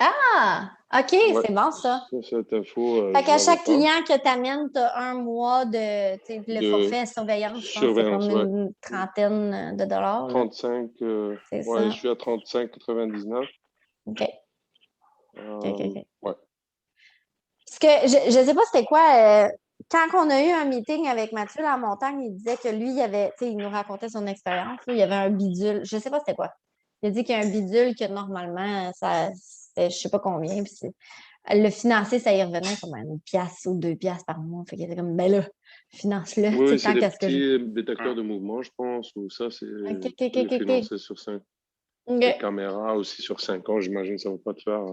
Speaker 1: Ah! OK,
Speaker 5: Ouais,
Speaker 1: c'est bon, ça.
Speaker 5: cette info,
Speaker 1: Fait
Speaker 5: je
Speaker 1: qu'à
Speaker 5: l'avais
Speaker 1: chaque
Speaker 5: pas.
Speaker 1: client que tu amènes, tu as un mois de le forfait surveillance, je pense que c'est comme
Speaker 5: surveillance, ouais.
Speaker 1: une trentaine de dollars. Là.
Speaker 5: 35,
Speaker 1: C'est
Speaker 5: ouais,
Speaker 1: ça.
Speaker 5: je suis à 35,99.
Speaker 1: OK. OK.
Speaker 5: Ouais.
Speaker 1: Parce que je ne sais pas c'était quoi. Quand on a eu un meeting avec Mathieu là, en montagne, il disait que lui, il nous racontait son expérience. Il y avait un bidule. Je ne sais pas c'était quoi. Il a dit qu'il y a un bidule que normalement, ça, c'était je ne sais pas combien. Puis le financer, ça y revenait comme à 1$ ou 2$ par mois. Fait qu'il était comme, ben là, finance-le.
Speaker 5: Oui, c'est
Speaker 1: Tant
Speaker 5: des
Speaker 1: qu'à ce que je.
Speaker 5: petits détecteurs de mouvement, je pense, ou ça, c'est
Speaker 1: OK.
Speaker 5: financé sur 5.
Speaker 1: OK.
Speaker 5: Les caméras aussi sur 5 ans, j'imagine que ça ne va pas te faire.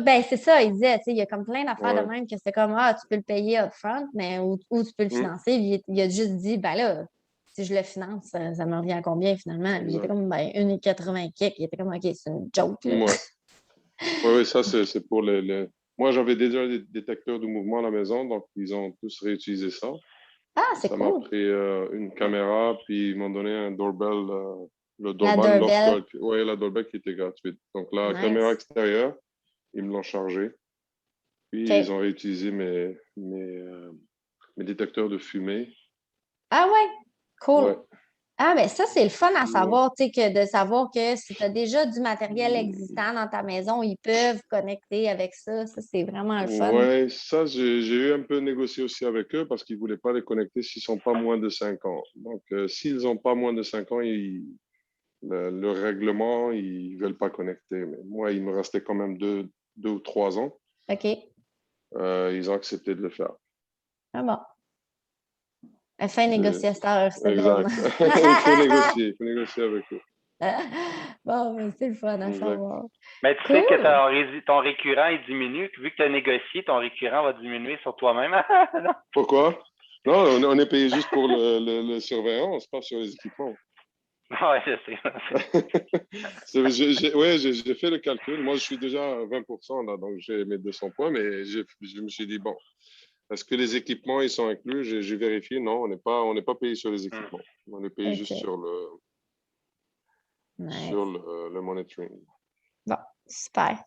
Speaker 1: Ben, c'est ça, il disait, il y a comme plein d'affaires de
Speaker 5: Ouais.
Speaker 1: même que c'est comme, tu peux le payer upfront, mais ou tu peux le financer. Il a juste dit, ben là, si je le finance, ça me revient à combien finalement? Il était comme, ben, 1,80 kick. Il était comme, OK, c'est une joke. Là.
Speaker 5: Oui, ça, c'est pour les... Moi, j'avais déjà des détecteurs de mouvement à la maison, donc ils ont tous réutilisé ça.
Speaker 1: Ah, c'est
Speaker 5: Ça
Speaker 1: cool.
Speaker 5: m'a pris une caméra, puis ils m'ont donné un doorbell, le
Speaker 1: La
Speaker 5: doorbell
Speaker 1: doorbell.
Speaker 5: Oui, la doorbell qui était gratuite. Donc, la
Speaker 1: Nice.
Speaker 5: caméra extérieure, ils me l'ont chargée. Puis,
Speaker 1: OK.
Speaker 5: ils ont réutilisé mes détecteurs de fumée.
Speaker 1: Ah ouais, cool.
Speaker 5: Ouais.
Speaker 1: Ah, ben ça, c'est le fun à savoir, tu sais, que de savoir que si tu as déjà du matériel existant dans ta maison, ils peuvent connecter avec ça. Ça, c'est vraiment le fun.
Speaker 5: Oui, ça, j'ai eu un peu négocié aussi avec eux parce qu'ils ne voulaient pas les connecter s'ils ne sont pas moins de 5 ans. Donc, s'ils n'ont pas moins de 5 ans, le règlement, ils ne veulent pas connecter. Mais moi, il me restait quand même 2 ou 3 ans.
Speaker 1: OK.
Speaker 5: Ils ont accepté de le faire.
Speaker 1: Ah bon. Fin négociateur, c'est
Speaker 5: exact. Il faut négocier avec eux.
Speaker 1: Bon, mais c'est le fun à
Speaker 5: Exact.
Speaker 1: savoir.
Speaker 2: Mais tu sais que ton récurrent il diminue. Vu que tu as négocié, ton récurrent va diminuer sur toi-même.
Speaker 5: Pourquoi? Non, on est payé juste pour le surveillance, pas sur les équipements.
Speaker 2: Oui, je sais.
Speaker 5: J'ai fait le calcul. Moi, je suis déjà à 20% là, donc j'ai mes 200 points, mais je me suis dit, bon, est-ce que les équipements, ils sont inclus? J'ai vérifié, non, on n'est pas payé sur les équipements. On est payé juste sur le monitoring.
Speaker 1: Bon, super.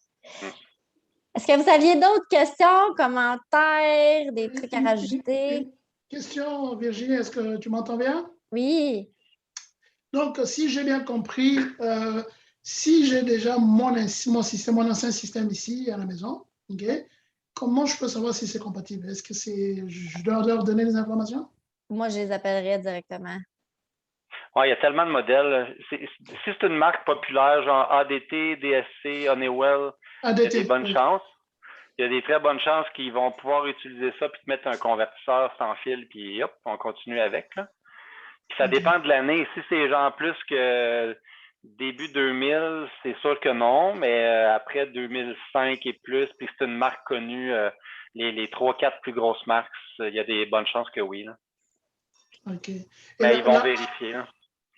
Speaker 1: Est-ce que vous aviez d'autres questions, commentaires, des trucs à rajouter?
Speaker 6: Question, Virginie, est-ce que tu m'entends bien?
Speaker 1: Oui.
Speaker 6: Donc, si j'ai bien compris, si j'ai déjà mon ancien système ici à la maison, okay, comment je peux savoir si c'est compatible? Est-ce que je dois leur donner des informations?
Speaker 1: Moi, je les appellerais directement.
Speaker 2: Ouais, il y a tellement de modèles. Si c'est une marque populaire, genre ADT, DSC, Honeywell, il y a des bonnes chances. Il y a des très bonnes chances qu'ils vont pouvoir utiliser ça puis te mettre un convertisseur sans fil, puis hop, on continue avec. Là. Puis ça dépend de l'année. Si c'est genre plus que début 2000, c'est sûr que non, mais après 2005 et plus, puis c'est une marque connue, les 3-4 plus grosses marques, il y a des bonnes chances que oui. Là.
Speaker 6: OK.
Speaker 2: Mais ils vont vérifier.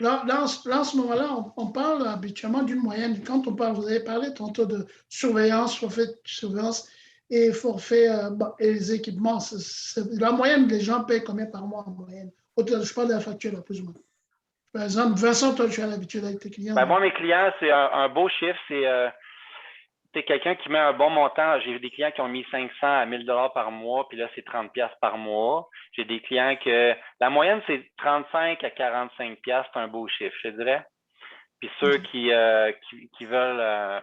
Speaker 6: Là, en ce moment-là, on parle habituellement d'une moyenne. Quand on parle, vous avez parlé tantôt de surveillance, forfait de surveillance et forfait et les équipements. La moyenne, les gens payent combien par mois en moyenne? Je parle de la facture, là, plus ou moins. Par exemple, Vincent, toi, tu as l'habitude avec tes clients.
Speaker 2: Ben, moi, mes clients, c'est un beau chiffre. C'est quelqu'un qui met un bon montant. J'ai des clients qui ont mis 500 à 1000 $ par mois, puis là, c'est 30 $ par mois. J'ai des clients que la moyenne, c'est 35 à 45 $. C'est un beau chiffre, je dirais. Puis ceux qui veulent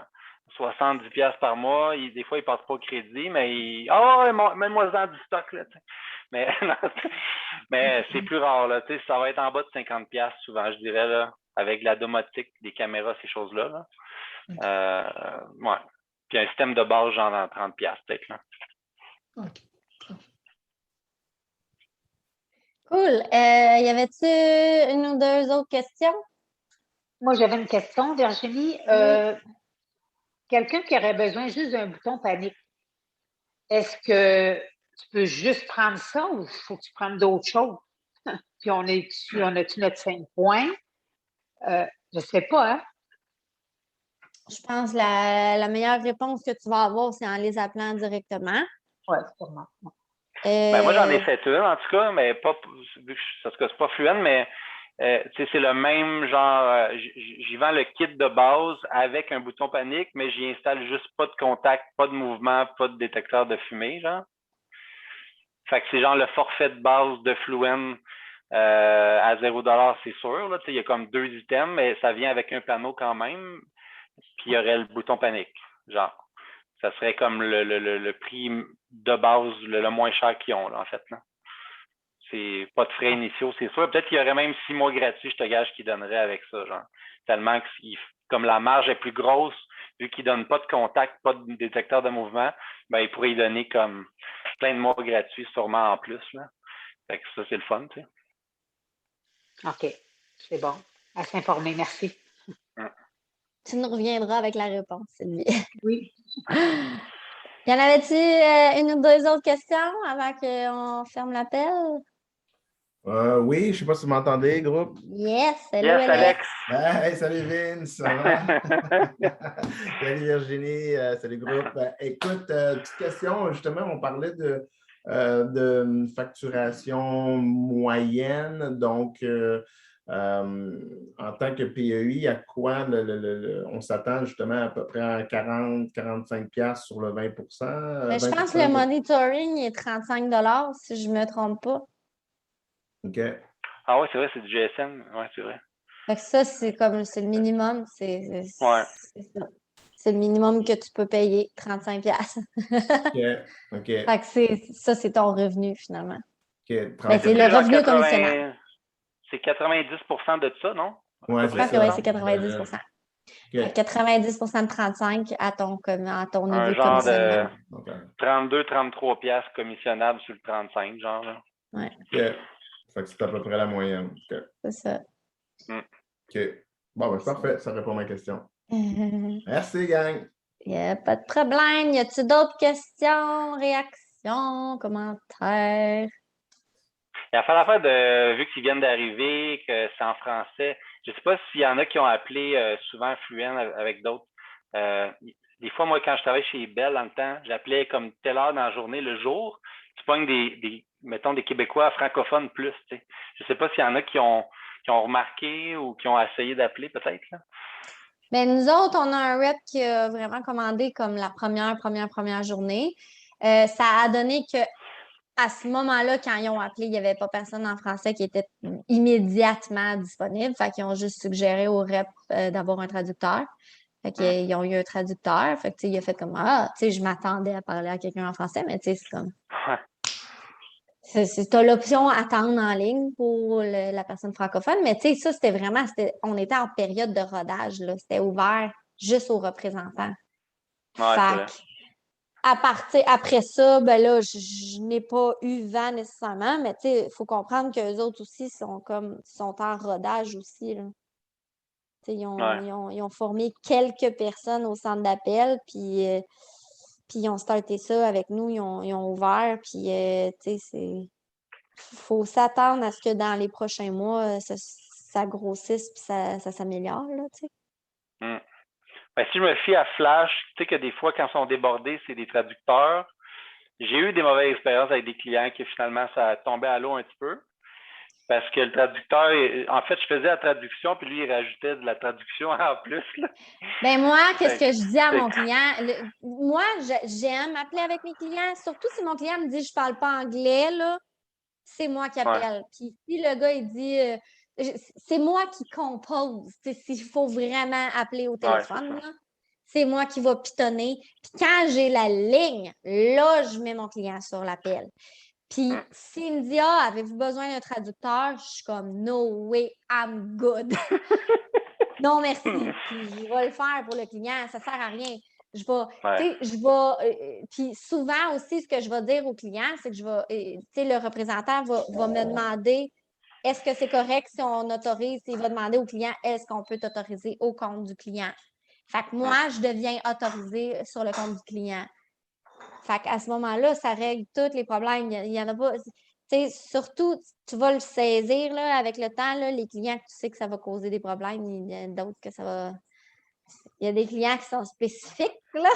Speaker 2: 70 $ par mois, des fois, ils ne passent pas au crédit, mais mets-moi-en du stock. Là, mais c'est plus rare. Là, ça va être en bas de 50 $ souvent, je dirais, là, avec la domotique, des caméras, ces choses-là. Ouais. Puis un système de base, genre dans 30 $ peut-être. Là.
Speaker 6: OK.
Speaker 1: Cool. Y avait-tu une ou deux autres questions?
Speaker 4: Moi, j'avais une question, Virginie. Quelqu'un qui aurait besoin juste d'un bouton panique, est-ce que tu peux juste prendre ça ou il faut que tu prennes d'autres choses? Puis on a-tu notre 5 points? Je ne sais pas, hein?
Speaker 1: Je pense que la meilleure réponse que tu vas avoir, c'est en les appelant directement.
Speaker 4: Oui, sûrement.
Speaker 2: Ben, moi, j'en ai fait une, en tout cas, mais pas, parce que c'est pas fluent, mais c'est le même genre, j'y vends le kit de base avec un bouton panique, mais j'y installe juste pas de contact, pas de mouvement, pas de détecteur de fumée, genre. Fait que c'est genre le forfait de base de Fluent à 0 $, c'est sûr. Là, il y a comme 2 items, mais ça vient avec un panneau quand même. Puis il y aurait le bouton panique, genre. Ça serait comme le prix de base le moins cher qu'ils ont, là, en fait. Là. C'est pas de frais initiaux, c'est sûr. Peut-être qu'il y aurait même 6 mois gratuits, je te gage, qu'ils donneraient avec ça, genre. Tellement que comme la marge est plus grosse, vu qu'ils ne donnent pas de contact, pas de détecteur de mouvement, ben, ils pourraient y donner comme plein de mois gratuits, sûrement en plus. Là. Fait que ça, c'est le fun, tu sais.
Speaker 4: OK. C'est bon. À s'informer. Merci.
Speaker 1: Tu nous reviendras avec la réponse, Sylvie.
Speaker 4: Oui.
Speaker 1: Y en avait-tu une ou deux autres questions avant qu'on ferme l'appel?
Speaker 7: Oui, je ne sais pas si vous m'entendez, groupe.
Speaker 1: Yes, salut
Speaker 2: yes, Alex.
Speaker 7: Hey, salut Vince, ça va? Salut Virginie, salut groupe. Écoute, petite question, justement, on parlait de facturation moyenne, donc en tant que PEI, à quoi on s'attend justement à peu près à 40-45 $ sur le 20
Speaker 1: Ben, je pense que le monitoring est 35 $ si je ne me trompe pas.
Speaker 7: OK.
Speaker 2: Ah oui, c'est vrai, c'est du GSM. Oui, c'est vrai.
Speaker 1: Fait que ça, c'est le minimum. C'est ça. C'est le minimum que tu peux payer, 35 $.
Speaker 7: OK.
Speaker 1: Fait que ça, c'est ton revenu, finalement.
Speaker 7: OK.
Speaker 1: Ben, c'est le revenu commissionnaire.
Speaker 2: C'est 90 % de ça, non?
Speaker 7: Oui,
Speaker 1: Je pense que oui, c'est 90 %.
Speaker 7: Okay.
Speaker 1: 90 % de 35 à ton niveau
Speaker 2: un genre
Speaker 1: commissionnaire.
Speaker 2: De 32-33 $ commissionnables sur le 35, genre. Là.
Speaker 1: Ouais.
Speaker 7: OK. Fait que c'est à peu près la moyenne. Okay.
Speaker 1: C'est ça.
Speaker 7: OK. Bon, ben, c'est parfait. Ça répond à ma question. Merci, gang.
Speaker 1: Il n'y a pas de problème. Y a-t-il d'autres questions, réactions, commentaires?
Speaker 2: Il a fait l'affaire de, vu qu'ils viennent d'arriver, que c'est en français. Je ne sais pas s'il y en a qui ont appelé souvent Fluent avec d'autres. Des fois, moi, quand je travaillais chez Bell dans le temps, j'appelais comme telle heure dans la journée, le jour, tu pognes mettons, des Québécois francophones plus. Tu sais. Je ne sais pas s'il y en a qui ont remarqué ou qui ont essayé d'appeler peut-être. Là.
Speaker 1: Ben, nous autres, on a un rep qui a vraiment commandé comme la première journée. Ça a donné que à ce moment-là, quand ils ont appelé, il n'y avait pas personne en français qui était immédiatement disponible. Fait qu'ils ont juste suggéré au rep d'avoir un traducteur. Fait qu'ils ont eu un traducteur. Fait que, il a fait comme, je m'attendais à parler à quelqu'un en français, mais c'est comme... Tu as l'option attendre en ligne pour la personne francophone, mais ça, c'était vraiment... on était en période de rodage, là. C'était ouvert juste aux représentants.
Speaker 2: Ouais,
Speaker 1: après ça, ben là, je n'ai pas eu vent nécessairement, mais il faut comprendre qu'eux autres aussi sont en rodage aussi, là. Ils ont formé quelques personnes au centre d'appel, puis ils ont starté ça avec nous, ils ont ouvert, puis il faut s'attendre à ce que dans les prochains mois, ça grossisse puis ça s'améliore, là, tu sais.
Speaker 2: Ben, si je me fie à Flash, tu sais que des fois, quand ils sont débordés, c'est des traducteurs. J'ai eu des mauvaises expériences avec des clients qui finalement, ça tombait à l'eau un petit peu. Parce que le traducteur, en fait, je faisais la traduction, puis lui, il rajoutait de la traduction en plus. Là.
Speaker 1: Ben moi, qu'est-ce que je dis à mon client? Moi, j'aime appeler avec mes clients, surtout si mon client me dit je parle pas anglais, là, c'est moi qui appelle. Puis si le gars, il dit c'est moi qui compose. S'il faut vraiment appeler au téléphone, c'est moi qui va pitonner. Puis quand j'ai la ligne, là, je mets mon client sur l'appel. Puis s'il me dit avez-vous besoin d'un traducteur? Je suis comme no way, I'm good. Non, merci. Puis je vais le faire pour le client, ça ne sert à rien. Puis souvent aussi, ce que je vais dire au client, c'est que le représentant va me demander est-ce que c'est correct si on autorise, il va demander au client est-ce qu'on peut t'autoriser au compte du client. Fait que moi, je deviens autorisée sur le compte du client. Fait qu'à ce moment-là, ça règle tous les problèmes. Il y en a pas. Surtout, tu vas le saisir là, avec le temps, là, les clients que tu sais que ça va causer des problèmes, il y en a d'autres que ça va. Il y a des clients qui sont spécifiques, là.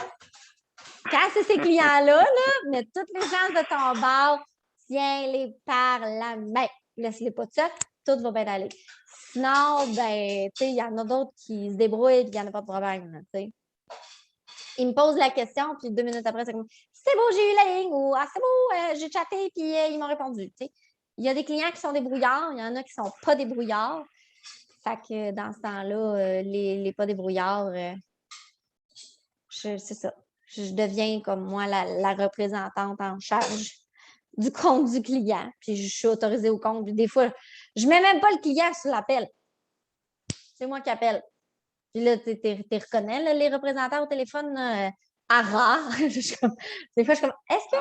Speaker 1: Quand c'est ces clients-là, mais toutes les gens de ton bar, tiens-les par la main. Laisse-les pas tout va bien aller. Sinon, ben, il y en a d'autres qui se débrouillent et il n'y en a pas de problème, tu sais. Il me pose la question, puis 2 minutes après, c'est comme c'est beau, j'ai eu la ligne, ou c'est beau, j'ai chatté, puis ils m'ont répondu. T'sais. Il y a des clients qui sont débrouillards, il y en a qui ne sont pas débrouillards. Fait que dans ce temps-là, les pas débrouillards, c'est ça. Je deviens comme moi la représentante en charge du compte du client. Puis je suis autorisée au compte. Puis des fois, je ne mets même pas le client sur l'appel. C'est moi qui appelle. Puis là, tu reconnais là, les représentants au téléphone, Ara. Des fois, je suis comme, est-ce que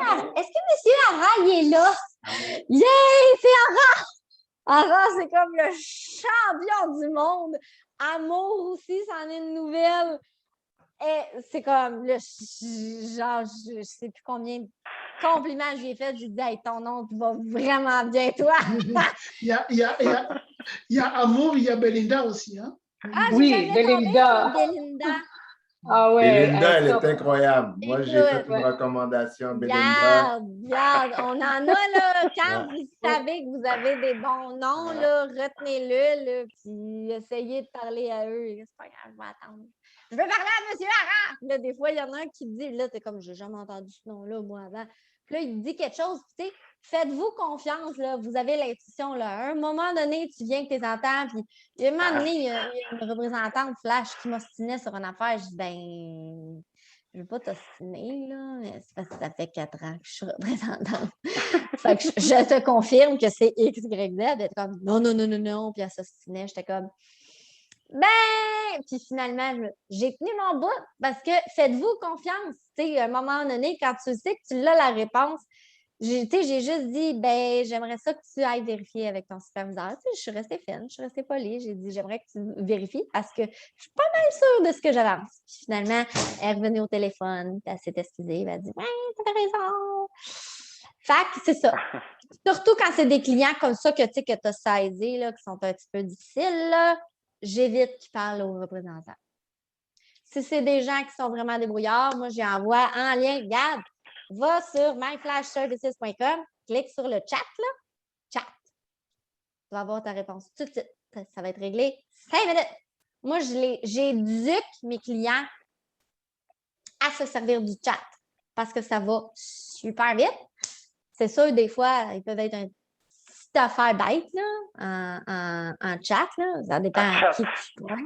Speaker 1: monsieur Ara, il est là? Yeah, c'est Ara! Ara, c'est comme le champion du monde. Amour aussi, c'en est une nouvelle. Et c'est comme, là, genre, je sais plus combien de compliments j'ai fait. J'ai dit, hey, ton nom va vraiment bien, toi.
Speaker 6: Il y a Amour, il y a Belinda aussi, hein?
Speaker 4: Oui, Belinda. Ah ouais.
Speaker 7: Belinda, elle est incroyable. Moi, j'ai fait une recommandation, Belinda.
Speaker 1: Regarde, on en a, là. Quand vous savez que vous avez des bons noms, là, retenez-le, là, puis essayez de parler à eux. C'est pas grave, je vais attendre. Je veux parler à M. Ara! Là, des fois, il y en a un qui dit, là, t'es comme, j'ai jamais entendu ce nom-là, moi, avant. Puis là, il dit quelque chose, tu sais, faites-vous confiance, là, vous avez l'intuition, là. À un moment donné, tu viens que tu entends, puis à un moment donné, il y a une représentante Flash qui m'ostinait sur une affaire. Je dis, ben, je ne veux pas t'ostiner, là, mais c'est parce que ça fait 4 ans que je suis représentante. Fait que je te confirme que c'est X, Y, Z. Elle était comme, non, puis elle s'ostinait. J'étais comme, ben, puis finalement, j'ai tenu mon bout parce que faites-vous confiance. Tu sais, à un moment donné, quand tu sais que tu as la réponse, j'ai juste dit, ben, j'aimerais ça que tu ailles vérifier avec ton superviseur. Tu sais, je suis restée fine, je suis restée polie. J'ai dit, j'aimerais que tu vérifies parce que je suis pas mal sûre de ce que j'avance. Puis finalement, elle est revenue au téléphone, puis elle s'est excusée, elle a dit, ouais, t'as raison. Fait que c'est ça. Surtout quand c'est des clients comme ça que tu as saisi, là, qui sont un petit peu difficiles, là, j'évite qu'ils parlent aux représentants. Si c'est des gens qui sont vraiment débrouillards, moi, j'y envoie en lien. Regarde, va sur myflashservices.com, clique sur le chat, là, chat. Tu vas avoir ta réponse tout de suite. Ça va être réglé 5 minutes. Moi, j'éduque mes clients à se servir du chat parce que ça va super vite. C'est sûr, des fois, ils peuvent être une petite affaire bête là, en chat. Là. Ça dépend à qui tu prends.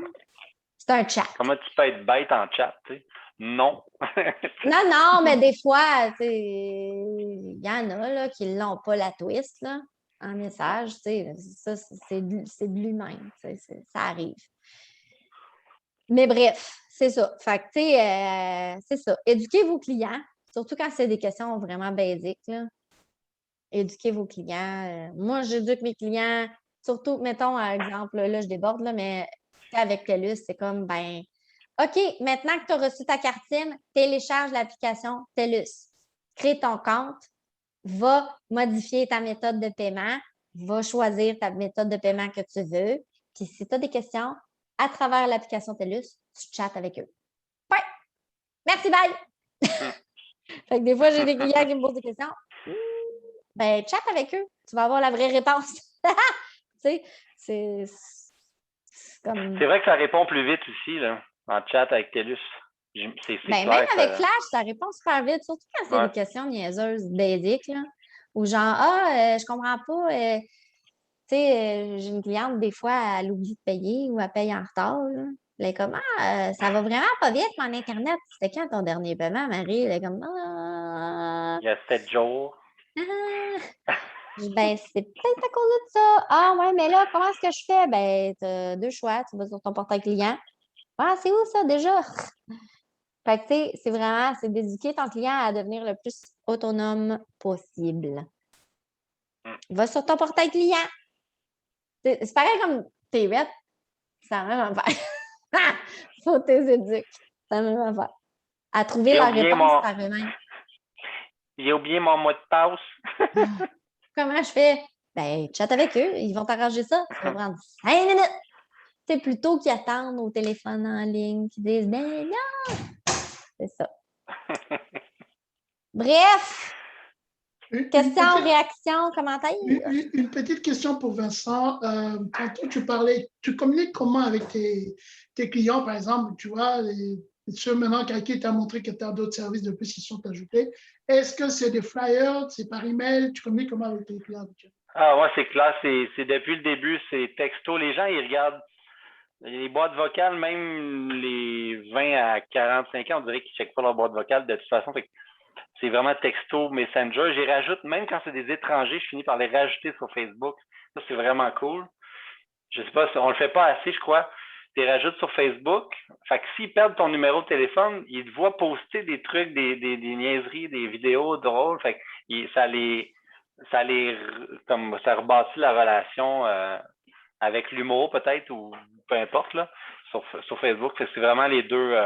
Speaker 1: C'est un chat.
Speaker 2: Comment tu peux être bête en chat, tu sais? Non.
Speaker 1: Non, mais des fois, il y en a là, qui n'ont pas la twist là, en message. Ça, c'est de l'humain. Ça arrive. Mais bref, c'est ça. Fait que, c'est ça. Éduquez vos clients, surtout quand c'est des questions vraiment basiques. Là. Éduquez vos clients. Moi, j'éduque mes clients, surtout, mettons, par exemple, là, je déborde, là, mais avec TELUS, c'est comme, ben, OK, maintenant que tu as reçu ta carte SIM, télécharge l'application TELUS. Crée ton compte, va modifier ta méthode de paiement, va choisir ta méthode de paiement que tu veux. Puis si tu as des questions, à travers l'application TELUS, tu chattes avec eux. Ouais. Merci, bye! Fait que des fois, j'ai des clients qui me posent des questions. Ben, chatte avec eux. Tu vas avoir la vraie réponse. Tu sais, c'est comme...
Speaker 2: C'est vrai que ça répond plus vite aussi, là, en chat avec TELUS.
Speaker 1: Ben, même avec Flash, ça répond super vite, surtout quand c'est des questions niaiseuses, basiques, là. Ou genre, je comprends pas, tu sais, j'ai une cliente, des fois, elle oublie de payer ou elle paye en retard, là. Elle est comme, ça va vraiment pas vite, mon Internet. C'était quand ton dernier paiement, Marie? Elle est comme,
Speaker 2: il y a 7 jours.
Speaker 1: Ben, c'est peut-être à cause de ça. Ah, ouais, mais là, comment est-ce que je fais? Ben, tu as 2 choix. Tu vas sur ton portail client. Ah, c'est où ça déjà? Fait que, tu sais, c'est d'éduquer ton client à devenir le plus autonome possible. Va sur ton portail client. C'est pareil comme tes reps. C'est la même affaire. Faut tes éduques. C'est la même affaire. À trouver la réponse par eux-mêmes.
Speaker 2: J'ai oublié mon mot de passe.
Speaker 1: Comment je fais? Ben, chatte avec eux. Ils vont t'arranger ça. Ça va prendre 5 minutes. C'est plutôt qu'ils attendent au téléphone en ligne, qu'ils disent, ben non! C'est ça. Bref! Questions, réactions, commentaires?
Speaker 6: Une petite question pour Vincent. Tantôt, tu communiques comment avec tes clients, par exemple, tu vois, ceux maintenant qui t'a montré que tu as d'autres services de plus qui sont ajoutés. Est-ce que c'est des flyers, c'est par email? Tu communiques comment avec tes clients?
Speaker 2: Ah ouais, c'est clair, c'est depuis le début, c'est texto. Les gens, ils regardent les boîtes vocales, même les 20 à 45 ans, on dirait qu'ils ne checkent pas leur boîte vocale de toute façon. C'est vraiment texto, Messenger. J'y rajoute, même quand c'est des étrangers, je finis par les rajouter sur Facebook. Ça, c'est vraiment cool. Je sais pas, on le fait pas assez, je crois. Tu les rajoutes sur Facebook. Fait que s'ils perdent ton numéro de téléphone, ils te voient poster des trucs, des niaiseries, des vidéos drôles. Fait que ça rebâtit la relation avec l'humour peut-être ou peu importe là sur Facebook. C'est vraiment les deux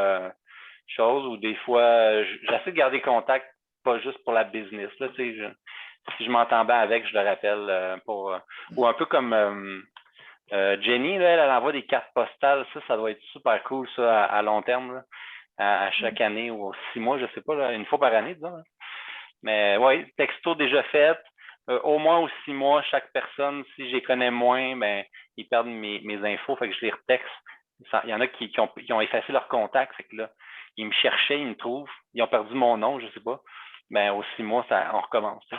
Speaker 2: choses où des fois j'essaie de garder contact, pas juste pour la business là, si je m'entends bien avec, je le rappelle ou un peu comme Jenny là, elle envoie des cartes postales, ça doit être super cool ça à long terme là, à chaque année ou 6 mois, je sais pas là, une fois par année disons. Là. Mais oui, texto déjà fait. Au moins aux 6 mois, chaque personne, si je les connais moins, ben ils perdent mes infos, fait que je les retexte. Il y en a qui ont effacé leur contact, fait que là, ils me cherchaient, ils me trouvent, ils ont perdu mon nom, je sais pas. Ben aux 6 mois, on recommence. Hein.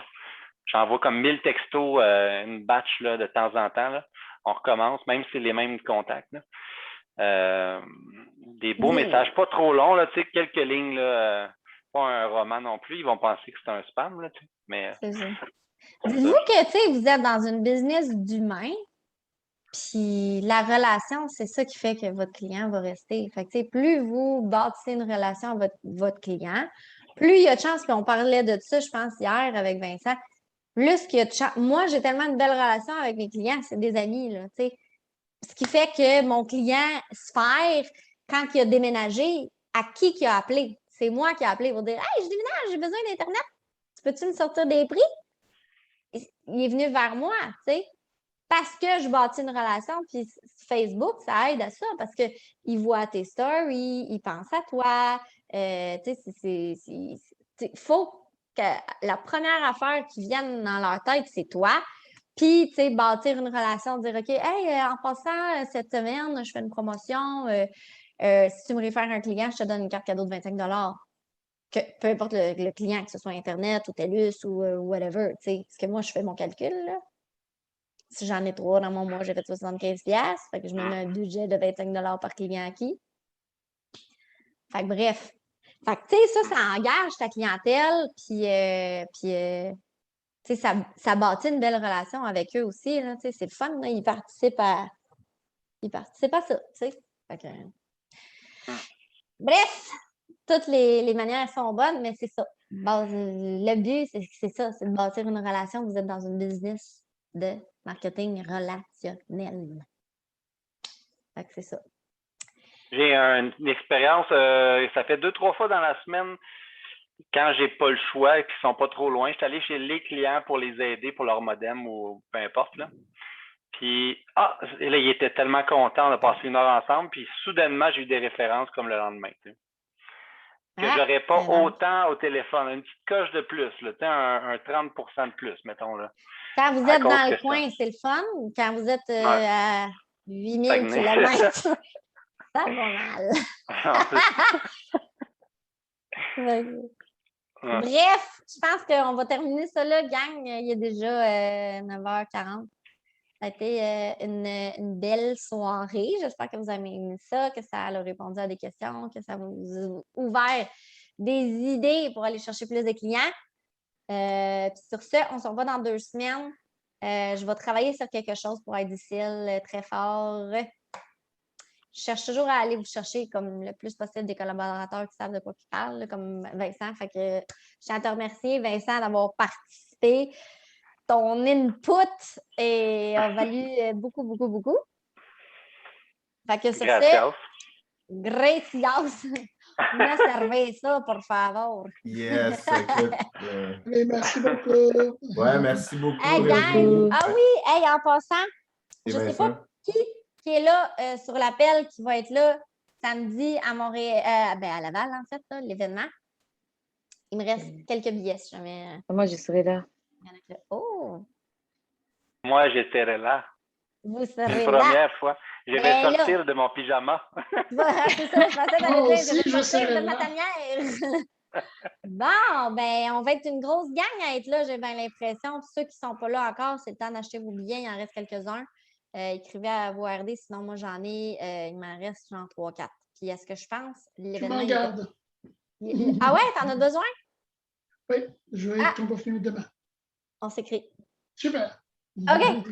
Speaker 2: J'envoie comme 1000 textos, une batch là, de temps en temps. Là. On recommence, même si c'est les mêmes contacts. Là. Des beaux messages, pas trop longs, là, tu sais, quelques lignes, là, pas un roman non plus. Ils vont penser que c'est un spam, là, tu sais. Mais
Speaker 1: c'est ça. Dites-vous que, tu sais, vous êtes dans une business d'humain, puis la relation, c'est ça qui fait que votre client va rester. Fait que, tu sais, plus vous bâtissez une relation avec votre client, plus il y a de chance, puis on parlait de ça, je pense, hier avec Vincent, plus qu'il y a de chance. Moi, j'ai tellement une belle relation avec mes clients, c'est des amis, là, tu sais. Ce qui fait que mon client Sphère, quand il a déménagé, à qui il a appelé? C'est moi qui ai appelé pour dire « Hey, je déménage, j'ai besoin d'Internet. Tu peux-tu me sortir des prix? » il est venu vers moi, tu sais, parce que je bâtis une relation. Puis Facebook, ça aide à ça parce qu'il voit tes stories, il pense à toi. Tu sais, il faut que la première affaire qui vienne dans leur tête, c'est toi. Puis, tu sais, bâtir une relation, dire, OK, hey, en passant, cette semaine, je fais une promotion. Si tu me réfères un client, je te donne une carte cadeau de 25 peu importe le client, que ce soit Internet ou TELUS ou whatever, tu sais. Parce que moi, je fais mon calcul, là. Si j'en ai 3 dans mon mois, j'ai fait 75$. Fait que je me mets un budget de 25 par client acquis. Fait que bref. Fait que, tu sais, ça engage ta clientèle, puis tu sais, ça bâtit une belle relation avec eux aussi, là, tu sais, c'est le fun, là, ils participent à ça, tu sais. Fait que, bref, toutes les manières sont bonnes, mais c'est ça. Le but, c'est ça, c'est de bâtir une relation. Vous êtes dans une business de marketing relationnel. Fait que c'est ça.
Speaker 2: J'ai une expérience, ça fait 2-3 fois dans la semaine, quand j'ai pas le choix et qu'ils sont pas trop loin, je suis allé chez les clients pour les aider pour leur modem ou peu importe, là. Puis, là, ils étaient tellement contents de passer une heure ensemble, puis soudainement, j'ai eu des références comme le lendemain, tu sais. Que j'aurais pas autant au téléphone, une petite coche de plus, là, un 30% de plus, mettons, là.
Speaker 1: Quand vous êtes dans le coin, c'est le fun. Quand vous êtes à 8000 km, ça va mal. Bref, je pense qu'on va terminer ça là, gang. Il est déjà 9h40. Ça a été une belle soirée. J'espère que vous avez aimé ça, que ça a répondu à des questions, que ça vous a ouvert des idées pour aller chercher plus de clients. Puis sur ce, on se revoit dans 2 semaines. Je vais travailler sur quelque chose pour Idicil très fort. Je cherche toujours à aller vous chercher comme le plus possible des collaborateurs qui savent de quoi ils parlent, là, comme Vincent. Fait que je tiens à te remercier, Vincent, d'avoir participé. Ton input a valu beaucoup, beaucoup, beaucoup. Fait que sur ce, gracias. Me servez ça, por favor.
Speaker 7: Yes, écoute.
Speaker 6: Oui, merci beaucoup.
Speaker 7: Ouais, merci beaucoup.
Speaker 1: Hey, gang. Ah oui, hey, en passant, je ne sais pas qui est là sur l'appel, qui va être là samedi à Montréal, à Laval, en fait, l'événement. Il me reste quelques billets, si jamais.
Speaker 8: Moi, je serai là.
Speaker 1: Oh!
Speaker 2: Moi, j'étais là.
Speaker 1: Vous serez
Speaker 2: là. Première fois. Je vais sortir de mon pyjama.
Speaker 1: C'est ça, je pensais d'aller dire, je vais sortir de ma
Speaker 6: là.
Speaker 1: tanière. Bon, ben, on va être une grosse gang à être là, j'ai bien l'impression. Puis ceux qui ne sont pas là encore, c'est le temps d'acheter vos billets. Il en reste quelques-uns. Écrivez à vos RD, sinon moi j'en ai, il m'en reste genre 3-4. Puis est-ce que je pense l'événement.
Speaker 6: Tu m'en gardes.
Speaker 1: Ah ouais, t'en as besoin?
Speaker 6: Oui, je vais être ton confirmé demain.
Speaker 1: On s'écrit.
Speaker 6: Super.
Speaker 1: OK.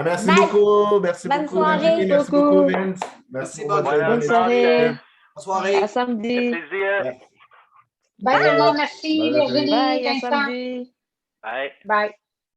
Speaker 7: Merci beaucoup. Merci
Speaker 1: Bonne
Speaker 7: beaucoup.
Speaker 1: Soirée.
Speaker 7: Merci beaucoup, Vince.
Speaker 3: Merci,
Speaker 8: Bonne soirée.
Speaker 3: Bonne soirée.
Speaker 8: À samedi.
Speaker 2: Plaisir.
Speaker 4: Bye tout le monde, merci
Speaker 7: Bye,
Speaker 4: Virginie,
Speaker 8: Bye, à
Speaker 4: Vincent.
Speaker 8: samedi.
Speaker 2: Bye.
Speaker 4: Bye.